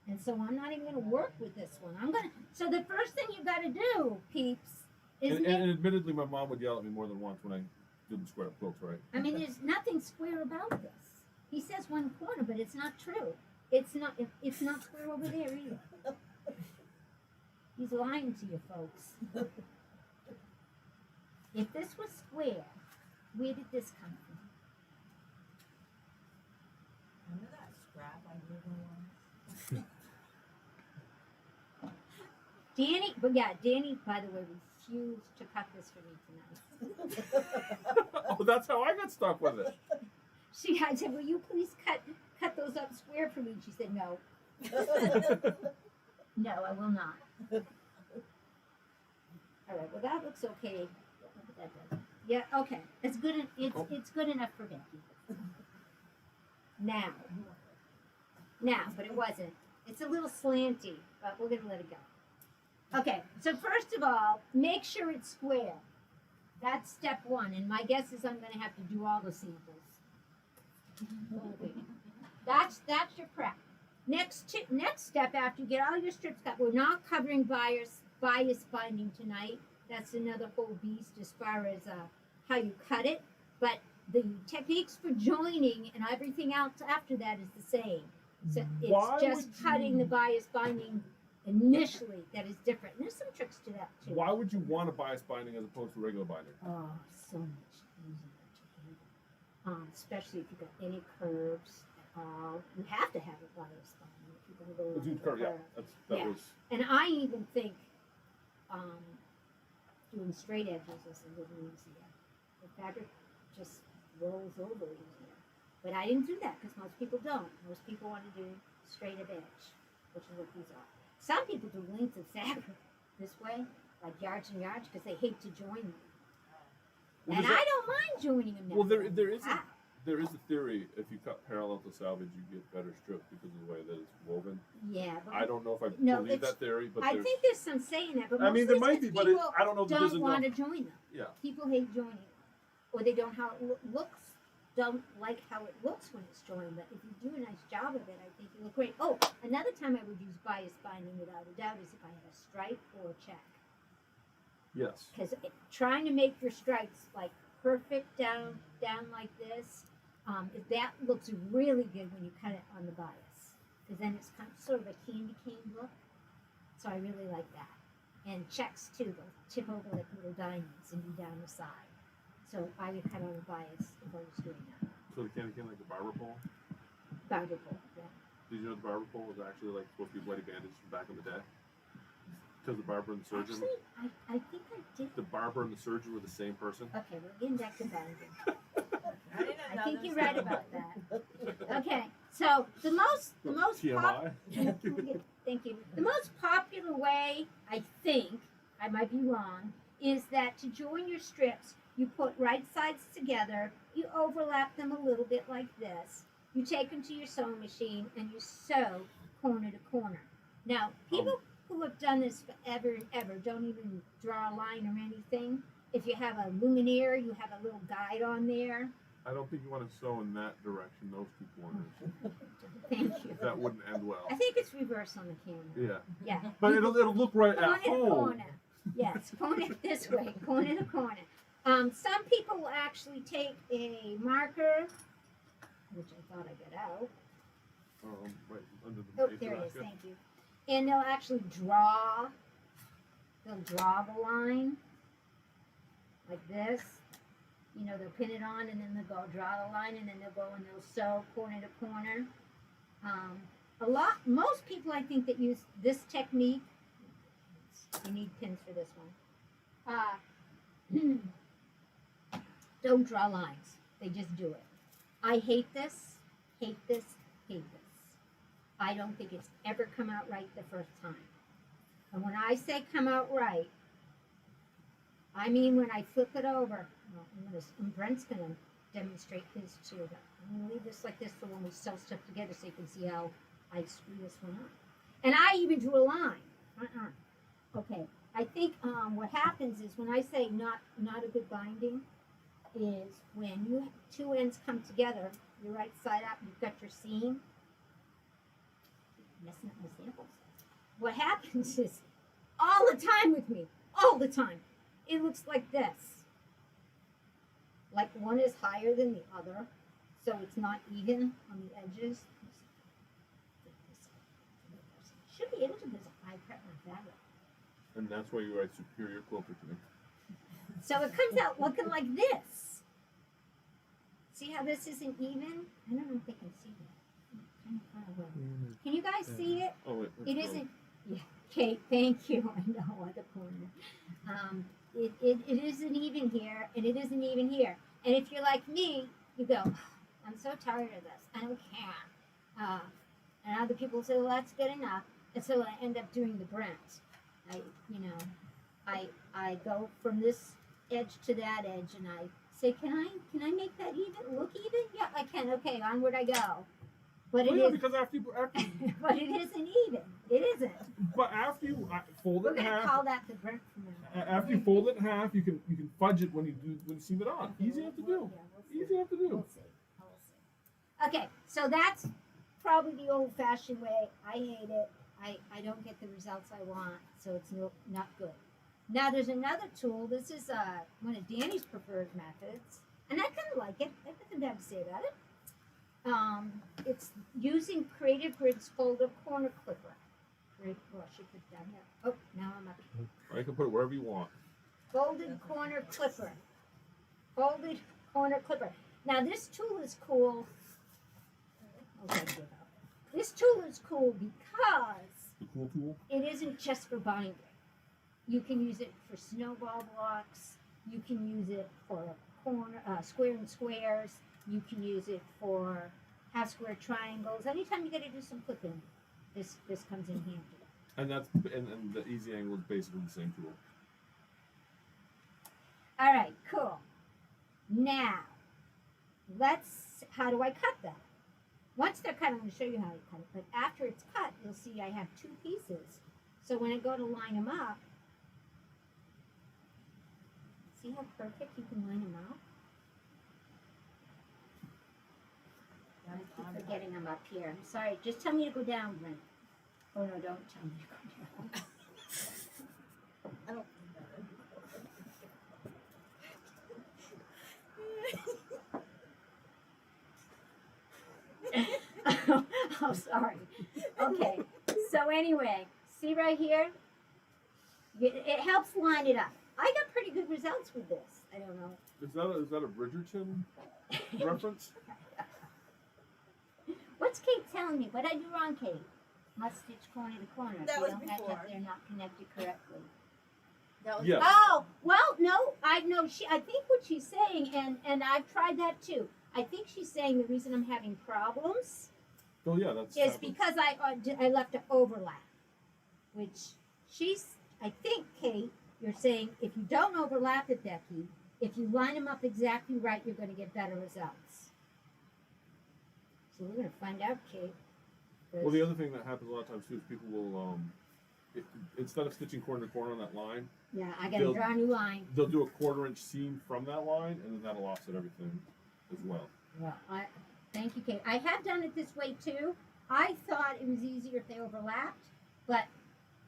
And so I'm not even going to work with this one. So the first thing you got to do, peeps, is And admittedly, my mom would yell at me more than once when I didn't square up quilts right. I mean, there's nothing square about this. He says one corner, but it's not true. It's not square over there either. He's lying to you, folks. If this was square, where did this come from? Remember that scrap I gave her once? Danny, by the way, refused to cut this for me tonight. Oh, that's how I got stuck with it. I said, will you please cut those up square for me? And she said, no. No, I will not. All right, well, that looks okay. Look at that does. Yeah, okay. It's good. It's good enough for Becky. Now, but it wasn't. It's a little slanty, but we're gonna let it go. Okay, so first of all, make sure it's square. That's step one, and my guess is I'm gonna have to do all the samples. Okay. That's your prep. Next step after you get all your strips cut, we're not covering bias binding tonight. That's another whole beast as far as how you cut it. But the techniques for joining and everything else after that is the same. So Why it's just would cutting you- the bias binding initially that is different. And there's some tricks to that too. Why would you want a bias binding as opposed to regular binding? Oh, so much easier to handle. Especially if you've got any curves at all. You have to have a bias binding if you're going to go The along dude the curve, yeah. curve. That Yeah. was. And I even think doing straight edges is a little easier. The fabric just rolls over easier. But I didn't do that because most people don't. Most people want to do straight of edge, which is what these are. Some people do lengths of fabric this way, like yards and yards, because they hate to join them. Well, And does that- I don't mind joining them. Well, that way. there is a theory if you cut parallel to salvage, you get better strips because of the way that it's woven. Yeah, but I don't know if I No, believe it's- that theory, but I there's. think there's some saying that. But I mean, there mostly might be, it's but people I don't know if there's don't enough. want to join them. Yeah. People hate joining them, or they don't how it looks. Don't like how it looks when it's joined. But if you do a nice job of it, I think you look great. Oh, another time I would use bias binding without a doubt is if I had a stripe or a check. Yes. Because trying to make your stripes like perfect down like this, that looks really good when you cut it on the bias. Because then it's kind of sort of a candy cane look. So I really like that. And checks too, they'll tip over like little diamonds and be down the side. So I would cut on the bias if I was doing that. So the candy cane like the barber pole. Bountiful, yeah. Did you know the barber pole was actually like supposed to be bloody bandage from back in the day? Because the barber and the surgeon. Actually, I think I did. The barber and the surgeon were the same person. Okay, we're getting back to binding. I didn't I know think this you're right stuff. about that. Okay, so the most TMI. Thank you. The most popular way, I think, I might be wrong, is that to join your strips, you put right sides together, you overlap them a little bit like this, you take them to your sewing machine, and you sew corner to corner. Now, people who have done this forever and ever don't even draw a line or anything. If you have a luminaire, you have a little guide on there. I don't think you want to sew in that direction, those two corners. Thank you. That wouldn't end well. I think it's reverse on the camera. Yeah. Yeah. But it'll look right Corner at to home. corner. Yes, corner this way, corner to corner. Some people will actually take a marker, which I thought I got out. Right under the Oh, base there of it is. that. Thank you. And they'll actually draw. They'll draw the line like this. You know, they'll pin it on, and then they'll go draw the line, and then they'll go and they'll sew corner to corner. Most people, I think, that use this technique. You need pins for this one. Don't draw lines. They just do it. I hate this, hate this, hate this. I don't think it's ever come out right the first time. And when I say come out right, I mean when I flip it over. Well, Brent's going to demonstrate his too. But I'm going to leave this like this for when we sew stuff together so you can see how I screw this one up. And I even drew a line. Okay, I think what happens is when I say not a good binding is when you two ends come together, your right side up, you've got your seam. Messing up my samples. What happens is all the time with me, all the time, it looks like this. Like one is higher than the other, so it's not even on the edges. Should be able to because I prep my fabric. And that's why you write superior quilter to me. So it comes out looking like this. See how this isn't even? I don't know if they can see that. Kind of far away. Can you guys see it? Oh wait. It isn't. Yeah, Kate, thank you. I know, other corner. It isn't even here, and it isn't even here. And if you're like me, you go, I'm so tired of this. I don't care. And other people say, well, that's good enough. And so I end up doing the Brent. I go from this edge to that edge, and I say, can I make that even? Look even? Yeah, I can. Okay, onward I go. But Well, it yeah, is, because after but it isn't even. It isn't. but after you fold We're it in gonna half, call that the Brent from now. after you fold it in half, you can fudge it when you seam it on. Easy enough to do. Yeah, we'll see. Easy enough to do. We'll see. We'll see. Okay, so that's probably the old-fashioned way. I hate it. I don't get the results I want, so it's not good. Now there's another tool. This is one of Danny's preferred methods, and I kind of like it. I have nothing bad to say about it. It's using Creative Grid's folded corner clipper. Right, well, I should put it down here. Oh, now I'm up here. Or you can put it wherever you want. Folded corner clipper. Folded corner clipper. Now this tool is cool. Okay, give up. This tool is cool because The cool tool. it isn't just for binding. You can use it for snowball blocks. You can use it for corner, square and squares. You can use it for half square triangles. Anytime you got to do some clipping, this comes in handy. And that's and the easy angle is basically the same tool. All right, cool. Now, how do I cut that? Once they're cut, I'm going to show you how to cut it. But after it's cut, you'll see I have two pieces. So when I go to line them up, see how perfect you can line them up? I keep forgetting I'm up here. I'm sorry. Just tell me to go down, Brent. Oh, no, don't tell me to go down. I don't. Oh, sorry. Okay. So anyway, see right here? It helps line it up. I got pretty good results with this. I don't know. Is that a Bridgerton reference? What's Kate telling me? What did I do wrong, Kate? Must stitch corner to corner. If That you was don't match before. up, they're not connected correctly. That was Yeah. Oh, well, no, I know. I think what she's saying, and I've tried that too. I think she's saying the reason I'm having problems Oh yeah, that's. is because I left an overlap, which I think, Kate, you're saying if you don't overlap it, Becky, if you line them up exactly right, you're going to get better results. So we're going to find out, Kate. Well, the other thing that happens a lot of times too is people will instead of stitching corner to corner on that line, Yeah, I got to They'll- draw a new line. they'll do a 1/4 inch seam from that line, and then that'll offset everything as well. Well, thank you, Kate. I have done it this way too. I thought it was easier if they overlapped, but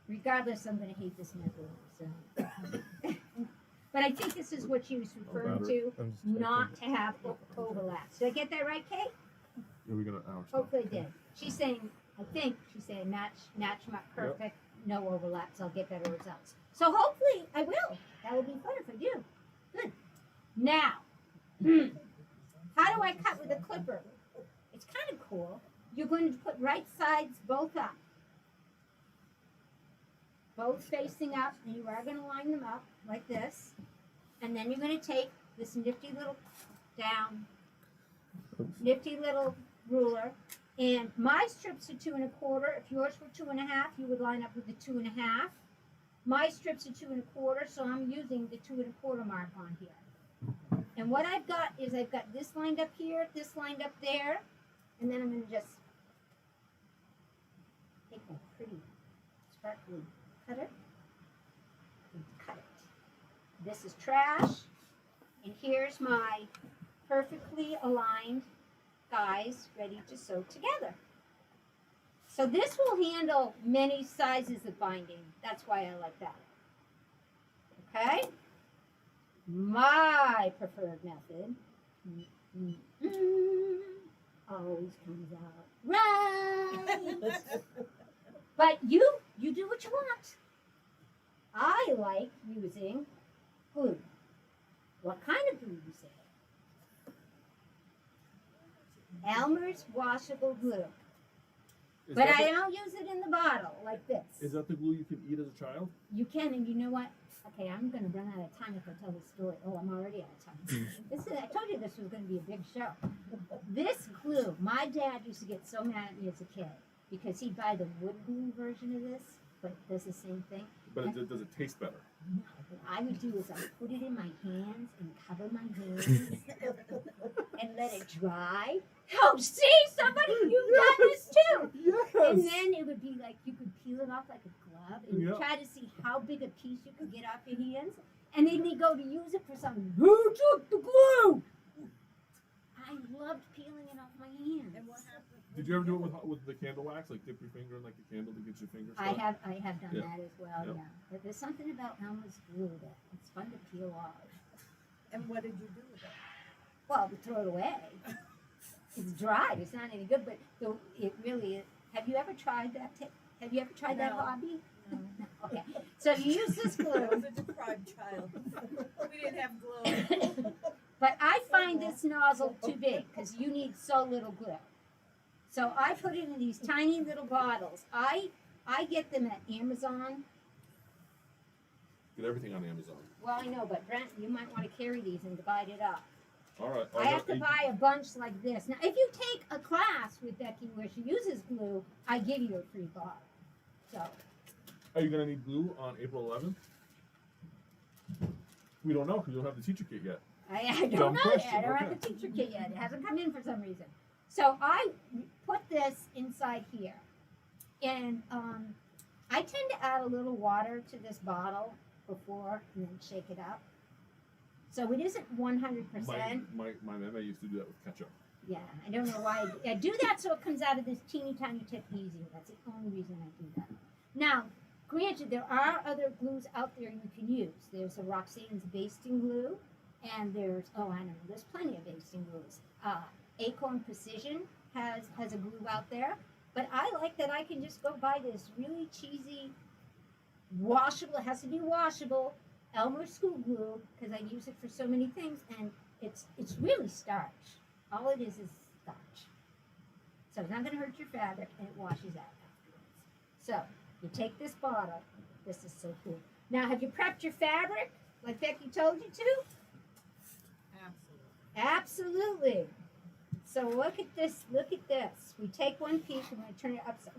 regardless, I'm going to hate this method. So, but I think this is what she was referring to, I'm just not to have overlaps. Did I get that right, Kate? Yeah, we got an hour. Hopefully, I did. She's saying, I think she's saying match them up perfect, no overlaps. I'll get better results. So hopefully, I will. That will be fun if I do. Good. Now. How do I cut with a clipper? It's kind of cool. You're going to put right sides both up. Both facing up, and you are going to line them up like this. And then you're going to take this nifty little nifty little ruler. And my strips are 2 1/4. If yours were 2 1/2, you would line up with the 2 1/2. My strips are 2 1/4, so I'm using the 2 1/4 mark on here. And what I've got is I've got this lined up here, this lined up there, and then I'm going to just take my pretty sparkly cutter and cut it. This is trash, and here's my perfectly aligned guys ready to sew together. So this will handle many sizes of binding. That's why I like that. Okay? My preferred method always comes out right. But you do what you want. I like using glue. What kind of glue you say? Elmer's washable glue. Is But that I the- don't use it in the bottle like this. Is that the glue you can eat as a child? You can, and you know what? Okay, I'm gonna run out of time if I tell this story. Oh, I'm already out of time. I told you this was gonna be a big show. This glue, my dad used to get so mad at me as a kid because he'd buy the wood glue version of this, but it does the same thing. But does it taste better? No, what I would do is I would put it in my hands and cover my hands and let it dry. Oh, see, somebody, you've done this too. Yes. And then it would be like you could peel it off like a glove and you Yep. try to see how big a piece you could get off your hands. And then they go to use it for something. Who took the glue? I loved peeling it off my hands. And what happened? Did you ever do it with the candle wax? Like dip your finger in like a candle to get your fingers I wet? have done Yeah. that as well, Yep. yeah. But there's something about Elmer's glue that it's fun to peel off. And what did you do with it? Well, we throw it away. It's dried. It's not any good, but it really is. Have you ever tried that? Have you ever tried that No. hobby? No. No. Okay. So you use this I glue, was a deprived child. We didn't have glue. but I find this nozzle too big because you need so little glue. So I put it in these tiny little bottles. I get them at Amazon. Get everything on Amazon. Well, I know, but Brent, you might want to carry these and divide it up. All right. I have to buy a bunch like this. Now, if you take a class with Becky where she uses glue, I give you a free bottle. So, Are you gonna need glue on April 11th? We don't know because you don't have the teacher kit yet. I don't Dumb know question, yet. I don't okay. have the teacher kit yet. It hasn't come in for some reason. So I put this inside here. And I tend to add a little water to this bottle before and then shake it up. So it isn't 100%. My mama used to do that with ketchup. Yeah, I don't know why. I do that so it comes out of this teeny tiny tip easier. That's the only reason I do that. Now, granted, there are other glues out there you can use. There's a Roxanne's basting glue, and there's, there's plenty of basting glues. Acorn Precision has a glue out there, but I like that I can just go buy this really cheesy, washable, it has to be washable, Elmer School glue, because I use it for so many things, and it's really starch. All it is starch. So it's not going to hurt your fabric, and it washes out afterwards. So you take this bottle. This is so cool. Now, have you prepped your fabric like Becky told you to? Absolutely. Absolutely. So look at this. Look at this. We take one piece. I'm going to turn it upside.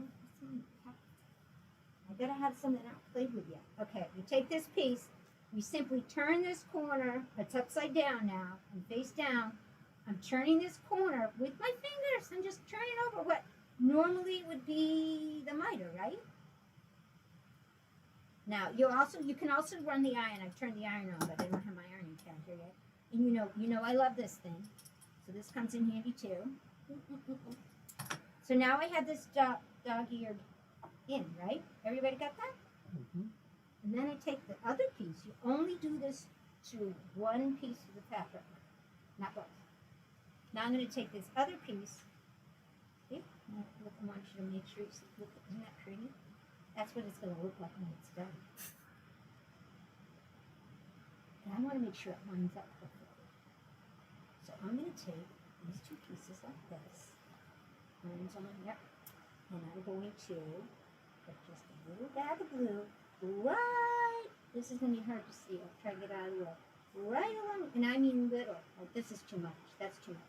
I gotta have something not played with yet. Okay, you take this piece. We simply turn this corner. It's upside down now and face down. I'm turning this corner with my fingers. I'm just turning over what normally would be the miter, right? Now you can also run the iron. I've turned the iron on, but I don't have my ironing pad here yet. And you know I love this thing, so this comes in handy too. So now I have this dog-eared in, right? Everybody got that? Mm-hmm. And then I take the other piece. You only do this to one piece of the fabric, not both. Now I'm going to take this other piece. See? Look, I want you to make sure you see. Look, isn't that pretty? That's what it's going to look like when it's done. And I want to make sure it lines up perfectly. So I'm going to take these two pieces like this. Lines on, yep. And I'm going to put just a little dab of glue right. This is going to be hard to see. I'll try to get out of the way. Right along, and I mean little. Like this is too much. That's too much.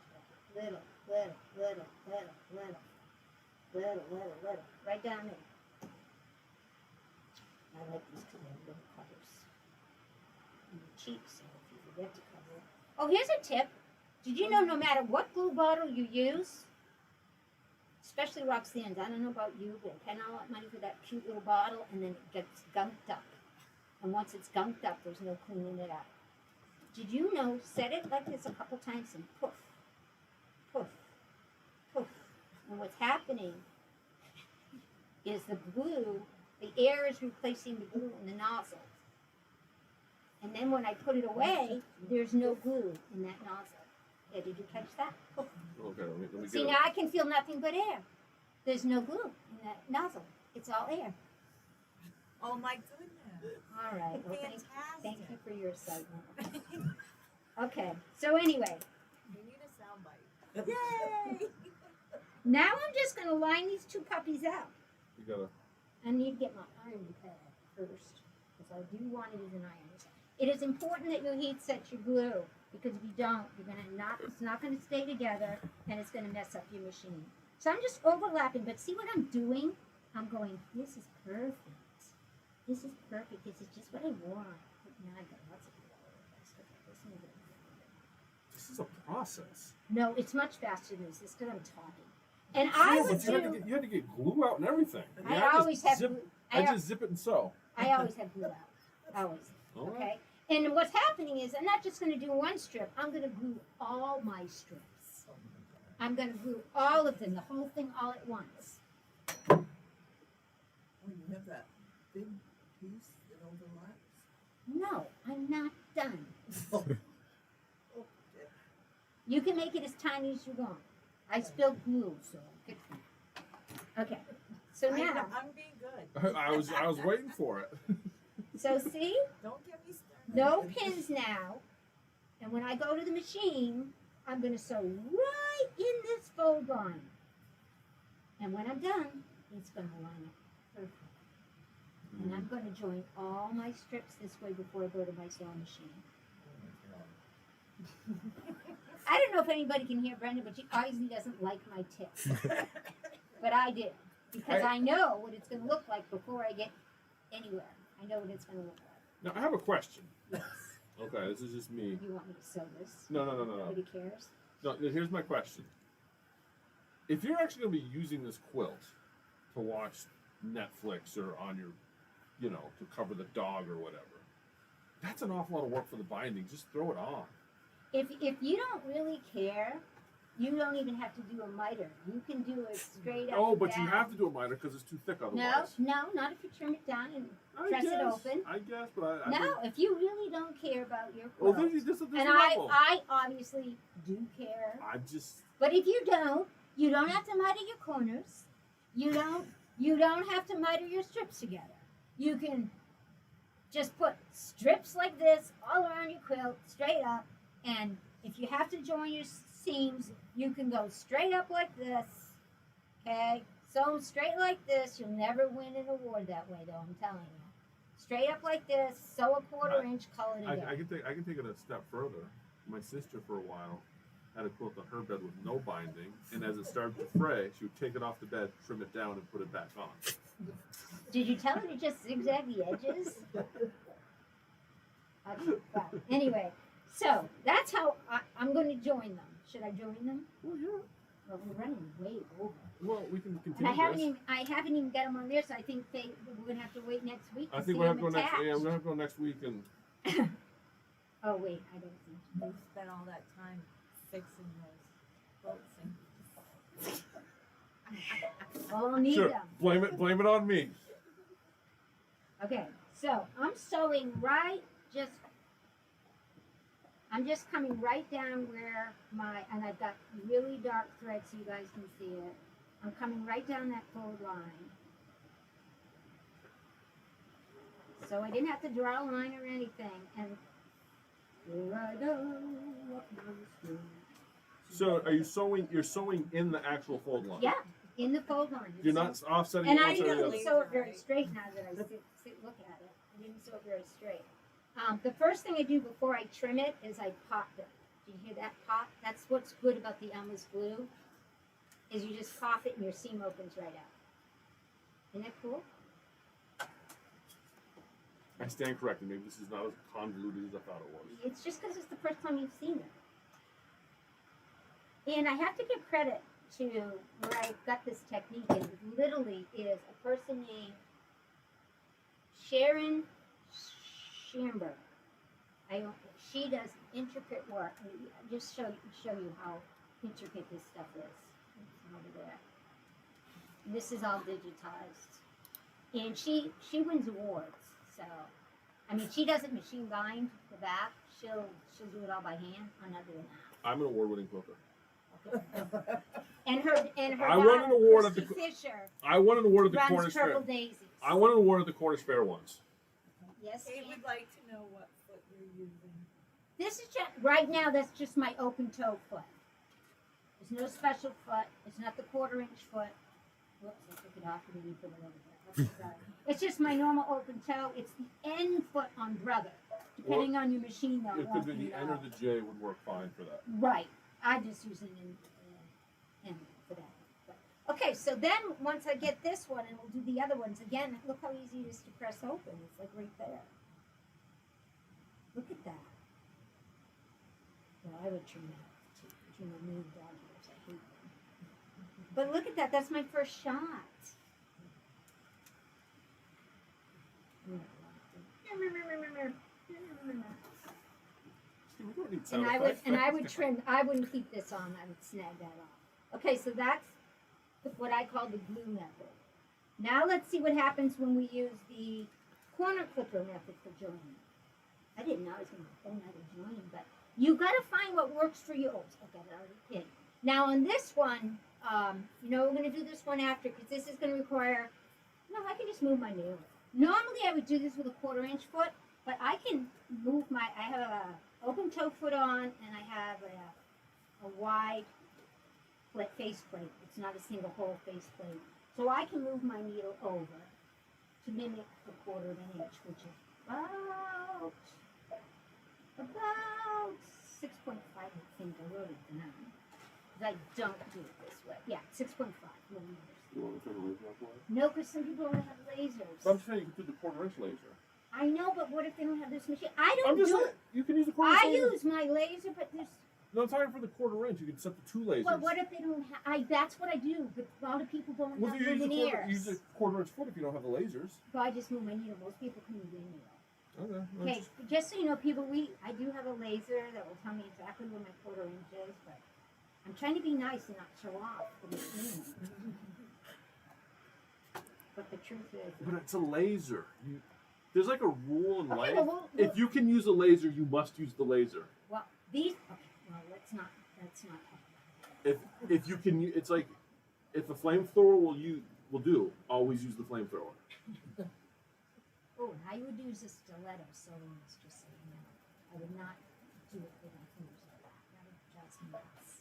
Little, little, little, little, little, little, little, little. Right down there. I like these because they have little covers. And they're cheap, so if you forget to cover it. Oh, here's a tip. Did you know no matter what glue bottle you use, especially Roxanne's, I don't know about you, but I pay a lot of money for that cute little bottle, and then it gets gunked up. And once it's gunked up, there's no cleaning it out. Did you know, set it like this a couple times and poof, poof, poof. And what's happening is the glue, the air is replacing the glue in the nozzle. And then when I put it away, there's no glue in that nozzle. Yeah, did you catch that? Poof. Okay, let me See, get now I can feel nothing but air. There's no glue in that nozzle. It's all air. Oh my goodness. All right. Well, Fantastic. thank you for your excitement. Okay. So anyway, We need a soundbite. Yay! Now I'm just going to line these two puppies out. You gotta. I need to get my iron pad first because I do want to use an iron. It is important that you heat set your glue because if you don't, you're going to not. It's not going to stay together and it's going to mess up your machine. So I'm just overlapping, but see what I'm doing? I'm going. This is perfect. This is perfect. This is just what I want. Now I've got lots of glue. This is a process. No, it's much faster than this. It's because I'm talking. And Yeah, I but would you had to get glue out and everything. I just always have zip, glue. I just zip it and sew. I always have glue out. Always. All right. Okay? And what's happening is I'm not just going to do one strip. I'm going to glue all my strips. I'm going to glue all of them, the whole thing all at once. When you have that big piece that overlaps. No, I'm not done. You can make it as tiny as you want. I spilled glue, so fix it. Okay. So now, I'm being good. I was waiting for it. so see? Don't get me started. No pins now. And when I go to the machine, I'm going to sew right in this fold line. And when I'm done, it's going to line up perfect. And I'm going to join all my strips this way before I go to my sewing machine. I don't know if anybody can hear Brenda, but she obviously doesn't like my tips. But I do. Because I know what it's going to look like before I get anywhere. I know what it's going to look like. Now I have a question. Yes. Okay, this is just me. You want me to sew this? No. Nobody cares? No, here's my question. If you're actually going to be using this quilt to watch Netflix or on your, to cover the dog or whatever, that's an awful lot of work for the binding. Just throw it on. If you don't really care, you don't even have to do a miter. You can do it straight up. Oh, but down. you have to do a miter because it's too thick otherwise. No, not if you trim it down and press it open. I guess, but I No, think- if you really don't care about your Well, quilt. there's a And level. I obviously do care. I'm just. But if you don't have to miter your corners. You don't have to miter your strips together. You can just put strips like this all around your quilt, straight up, and if you have to join your seams, you can go straight up like this, okay? Sew them straight like this. You'll never win an award that way, though, I'm telling you. Straight up like this, sew a quarter-inch, call it a day. I can take it a step further. My sister, for a while, had a quilt on her bed with no binding, and as it started to fray, she would take it off the bed, trim it down, and put it back on. Did you tell her to just zigzag the edges? Okay, well, anyway, so that's how I'm going to join them. Should I join them? Well, yeah. Well, we're running way over. Well, we can And continue I haven't this. even got them on there, so I think we're going to have to wait next week to I see think we'll have them to go next. attached. Yeah, we're gonna have to go next week, and Oh, wait, I don't think. You spent all that time fixing those bolts and I'll need sure, them. blame it on me. Okay, so I'm sewing I'm just coming right down where and I've got really dark thread so you guys can see it. I'm coming right down that fold line. So I didn't have to draw a line or anything. And here I go up my street. So, are you sewing? You're sewing in the actual fold line. Yeah, in the fold line. You're not offsetting. And one I side or the didn't other. sew it very straight now that I look at it. I didn't sew it very straight. The first thing I do before I trim it is I pop it. Do you hear that pop? That's what's good about the endless glue, is you just pop it and your seam opens right out. Isn't that cool? I stand corrected. Maybe this is not as convoluted as I thought it was. It's just because it's the first time you've seen it. And I have to give credit to where I got this technique in. Literally is a person named Sharon Kimberbell. She does intricate work. I'll just show you how intricate this stuff is. It's over there. And this is all digitized, and she wins awards. So, I mean, she doesn't machine bind the back. She'll do it all by hand. I'm not doing that. I'm an award-winning quilter. And her I won daughter, an award at Christy the- Fisher, I won an award at the runs Cornish Purple Fair. Daisies. I won an award at the Cornish Fair once. Yes, Kate ma'am. would like to know what foot you're using. This is just, right now, that's just my open toe foot. There's no special foot. It's not the 1/4-inch foot. Whoops, I took it off and didn't put it over there. Okay, sorry. It's just my normal open toe. It's the end foot on brother. Depending on your machine, though. It could be the N or the J would work fine for that. Right. I just use an end for that. But, okay, so then once I get this one, and we'll do the other ones again. Look how easy it is to press open. It's like right there. Look at that. Well, I would trim that too. You know, me and dog ears, I hate them. But look at that. That's my first shot. See, we don't need And sound effects. I would trim. I wouldn't keep this on. I would snag that off. Okay, so that's what I call the glue method. Now let's see what happens when we use the corner clipper method for joining. I didn't know I was going to phone out of joining, but you got to find what works for you. Oh, I got it already pinned. Now on this one, we're going to do this one after because this is going to require. No, I can just move my nail. Normally I would do this with a 1/4-inch foot, but I can move my. I have a open toe foot on, and I have a wide face plate. It's not a single hole face plate, so I can move my needle over to mimic a 1/4 of an inch, which is about 6.5. I think I wrote it down. Because I don't do it this way. Yeah, 6.5 millimeters. You want to turn the laser off? No, because some people don't have lasers. I'm just saying you can do the 1/4-inch laser. I know, but what if they don't have this machine? I don't I'm just do saying, it. you can use a 1/4-inch I laser. use my laser, but there's. No, I'm talking for the 1/4-inch. You can set the 2 lasers. Well, what if they don't have? That's what I do, but a lot of people don't Well, have you luminaires. use a 1/4-inch foot if you don't have the lasers. So I just move my needle. Most people can move their needle. Okay. well, Okay, just so you know, people, I do have a laser that will tell me exactly where my 1/4-inch is, but I'm trying to be nice and not show off the machine. But the truth is, But it's a laser. There's like a rule in life. well, If you can use a laser, you must use the laser. well, these. Okay, well, let's not. That's not. If you can, it's like if a flamethrower will do, always use the flamethrower. Oh, I would use a stiletto sewings, just so you know. I would not do it with my fingers like that. That would just nuts.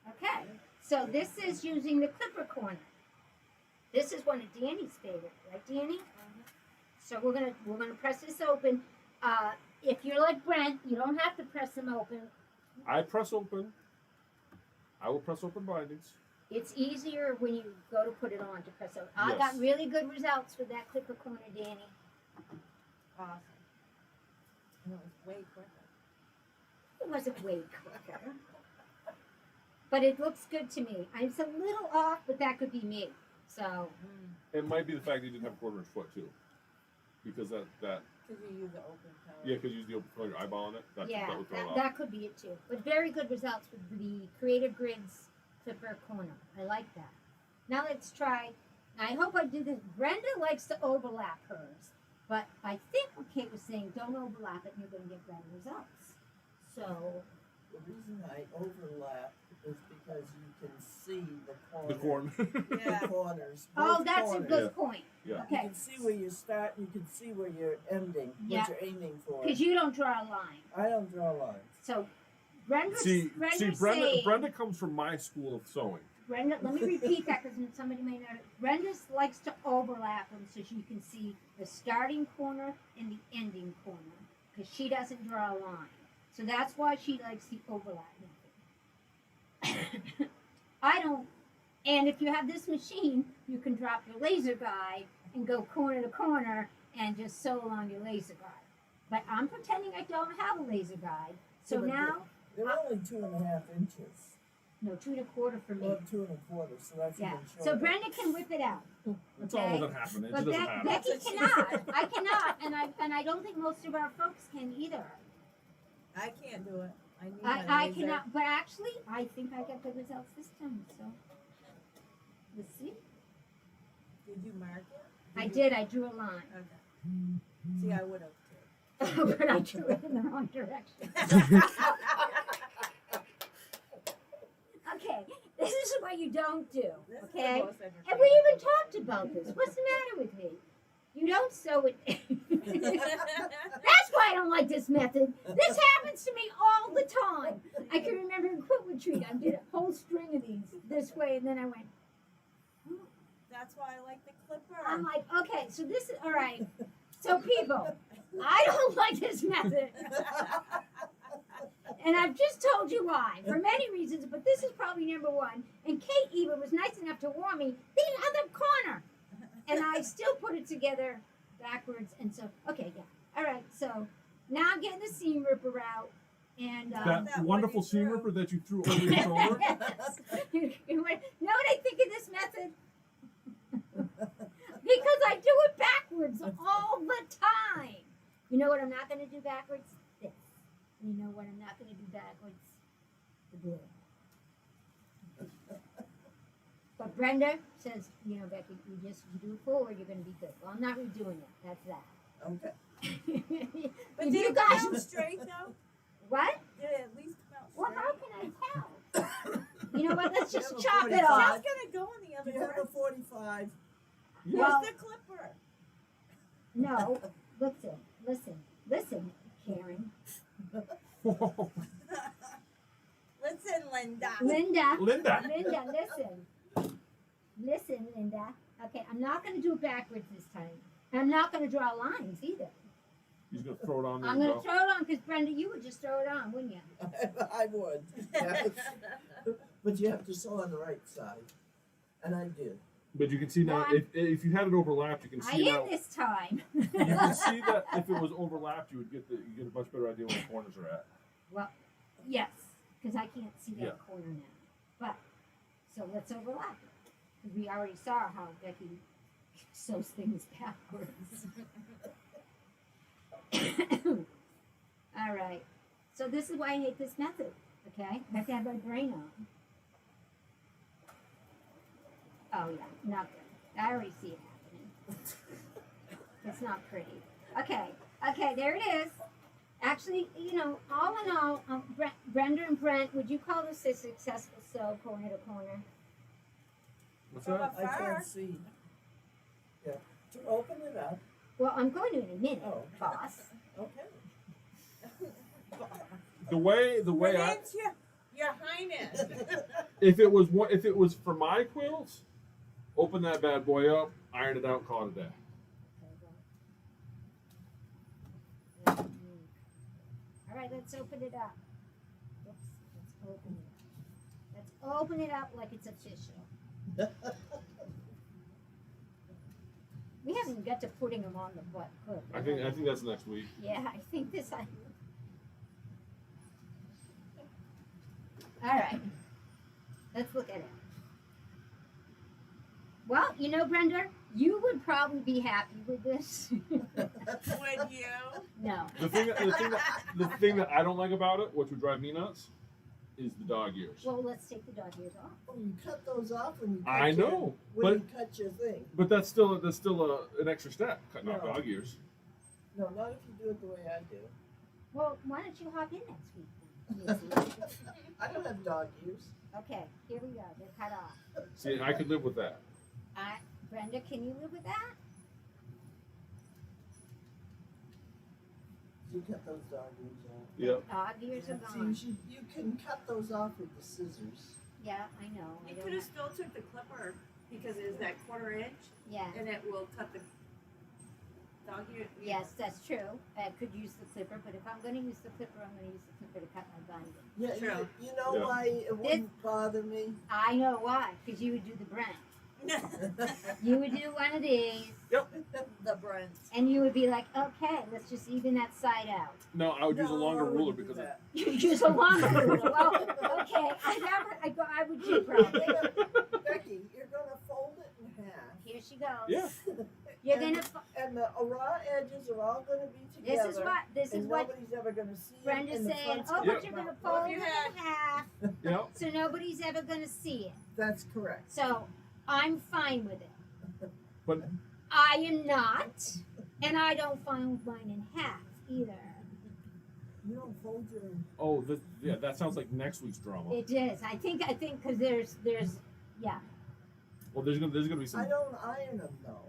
Okay, so this is using the clipper corner. This is one of Danny's favorite, right, Danny? So we're gonna press this open. If you're like Brent, you don't have to press them open. I press open. I will press open bindings. It's easier when you go to put it on to press open. I Yes. got really good results with that clipper corner, Danny. Awesome. And it was way quicker. It wasn't way quicker. But it looks good to me. I'm a little off, but that could be me. So, It might be the fact that you didn't have a 1/4-inch foot too, because that Because you use the open toe. yeah, because you use the open throw your eyeball on it. That would throw it off. that could be it too. But very good results with the Creative Grids clipper corner. I like that. Now let's try. I hope I do this. Brenda likes to overlap hers. But I think what Kate was saying, don't overlap it and you're going to get better results. So, The reason I overlap is because you can see the corner. The corn. Yeah. The corners. oh, both that's a corners. good point. Yeah. You Okay. can see where you start, you can see where you're ending, Yeah. what you're aiming for. Because you don't draw a line. I don't draw lines. So, Brenda Brenda comes from my school of sewing. Brenda, let me repeat that because somebody may not. Brenda likes to overlap them so you can see the starting corner and the ending corner because she doesn't draw a line. So that's why she likes the overlap method. I don't. And if you have this machine, you can drop your laser guide and go corner to corner and just sew along your laser guide. But I'm pretending I don't have a laser guide. So but now, They're only 2.5 inches. no, 2 1/4 for me. Well, 2 1/4, so that's Yeah. even shorter. So Brenda can whip it out. It's Okay. all that happened. It But doesn't matter. Becky cannot. I cannot, and I don't think most of our folks can either. I can't do it. I need my I laser. cannot. But actually, I think I got the results this time. So let's see. Did you mark it? I did. I drew a line, Okay. See, I would have too. but I drew it in the wrong direction. Okay, this is what you don't do. This is Okay, the most entertaining and we even thing. talked about this. What's the matter with me? You don't sew it. That's why I don't like this method. This happens to me all the time. I can remember in Quilt Retreat, I did a whole string of these this way, and then I went, That's why I like the clipper. I'm like, okay, so this is, all right. So people, I don't like this method. And I've just told you why, for many reasons, but this is probably number one. And Kate even was nice enough to warn me, the other corner. And I still put it together backwards, and so, okay, yeah. All right, so now I'm getting the seam ripper out. And That that wonderful one you seam threw. ripper that you threw over your shoulder. know what I think of this method? Because I do it backwards all the time. You know what I'm not going to do backwards? This. You know what I'm not going to do backwards? The blue. But Brenda says, you know, Becky, you do it forward, you're going to be good. Well, I'm not redoing it. That's that. Okay. But If did you it come guys, out straight though? what? Did it at least come out Well, straight? how can I tell? You know what? Let's just You have a chop it 45. off. It's gonna go in the other Do you have a direction. 45? Well- Use the clipper. No, listen, Karen. Listen, Linda. Linda, Linda. listen, Linda. Okay, I'm not going to do it backwards this time. And I'm not going to draw lines either. He's gonna throw it on there. I'm and going go. to throw it on because Brenda, you would just throw it on, wouldn't you? I would. Yes. But you have to sew on the right side. And I did. But you can see now, Well, if you had it overlapped, you can I see now. am this time. You can see that if it was overlapped, you would get a much better idea where the corners are at. Well, yes, because I can't see that Yeah. corner now. But, so let's overlap it. Because we already saw how Becky sews things backwards. All right. So this is why I hate this method, okay? I have to have my brain on. Oh, yeah, not good. I already see it happening. It's not pretty. Okay, there it is. Actually, you know, all in all, Brenda and Brent, would you call this a successful sew corner to corner? What's From that? I can't afar. see. Yeah. To open it up. Well, I'm going to in a minute, Oh. boss. Okay. The way I, Brilliant, your highness. if it was for my quilts, open that bad boy up, iron it out, call it a day. All right, let's open it up. Oops, let's open it up. Let's open it up like it's official. We haven't even got to putting them on the butt. Good. I think that's next week. Yeah, I think this. All right, let's look at it. Well, you know, Brenda, you would probably be happy with this. Would you? No. The thing that I don't like about it, which would drive me nuts, is the dog ears. Well, let's take the dog ears off. Oh, you cut those off when you cut I know, when you cut your thing. but that's still an extra step, cutting off No. dog ears. No, not if you do it the way I do. Well, why don't you hop in next week? I don't have dog ears. Okay, here we go. They're cut off. See, I could live with that. Brenda, can you live with that? You cut those dog ears off. Yep. Dog ears are gone. See, you can cut those off with the scissors. Yeah, I know. I You don't could have have- still took the clipper because it is that 1/4 inch Yeah. and it will cut the dog ear. Yes, that's true. I could use the clipper, but if I'm going to use the clipper, I'm going to use the clipper to cut my binding. Yeah, True. you know Yeah. why it wouldn't bother me? I know why, because you would do the Brent. You would do one of these, The Brent. and you would be like, okay, let's just even that side out. No, I would use a No, longer I ruler wouldn't do because that. You use a longer ruler. Well, okay, I would do probably. Becky, you're gonna fold it in half. Here she goes. Yeah. You're gonna. And the raw edges are all gonna be together. This is and what nobody's ever gonna see it. Brenda's and the saying. front's Oh, gonna but you're come gonna out. fold you it had- in half, Yep. so nobody's ever gonna see it. That's correct. So I'm fine with it. But I am not, and I don't fold mine in half either. You don't fold your. that sounds like next week's drama. It is. I think because there's yeah. Well, there's gonna be some. I don't iron them though.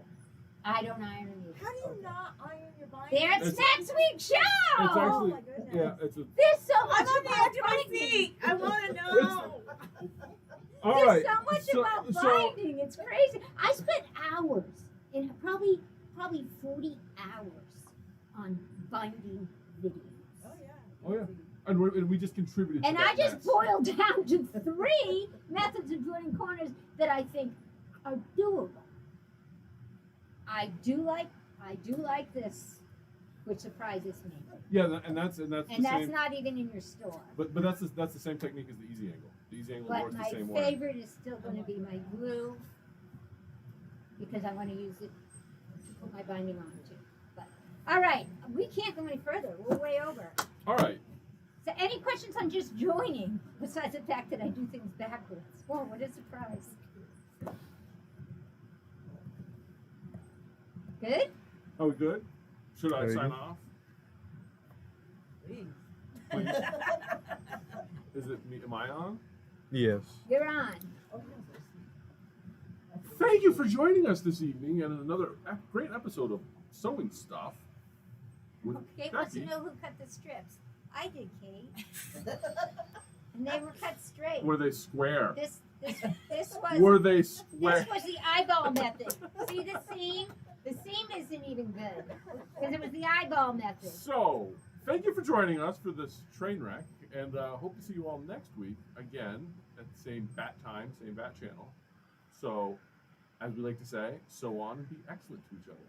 I don't iron either. How do you not iron your binding? There's It's- next week's show. It's Oh actually, my goodness. yeah, it's a. There's so much I'm on the about edge of my binding. seat. I want to know. All There's right. so much about binding. It's crazy. I spent hours, in probably 40 hours on binding videos. Oh yeah. Oh yeah. And we just contributed. And to I that just mess. boiled down to 3 methods of joining corners that I think are doable. I do like this, which surprises me. Yeah, and that's the And that's same. not even in your store. But that's the same technique as the easy angle. The easy angle But works my the same way. favorite is still going to be my glue because I want to use it to put my binding on too. But all right, we can't go any further. We're way over. All right. So any questions on just joining besides the fact that I do things backwards? Whoa, what a surprise. Good? Are we good? Should I Very sign good. off? Please. Is it me? Am I on? Yes. You're on. Thank you for joining us this evening and another great episode of Sewing Stuff with Kate wants to Becky. know who cut the strips. I did, Kate. And they were cut straight. Were they square? This was Were they square? this was the eyeball method. See the seam? The seam isn't even good because it was the eyeball method. So, thank you for joining us for this train wreck, and hope to see you all next week again at the same bat time, same bat channel. So, as we like to say, sew on and be excellent to each other.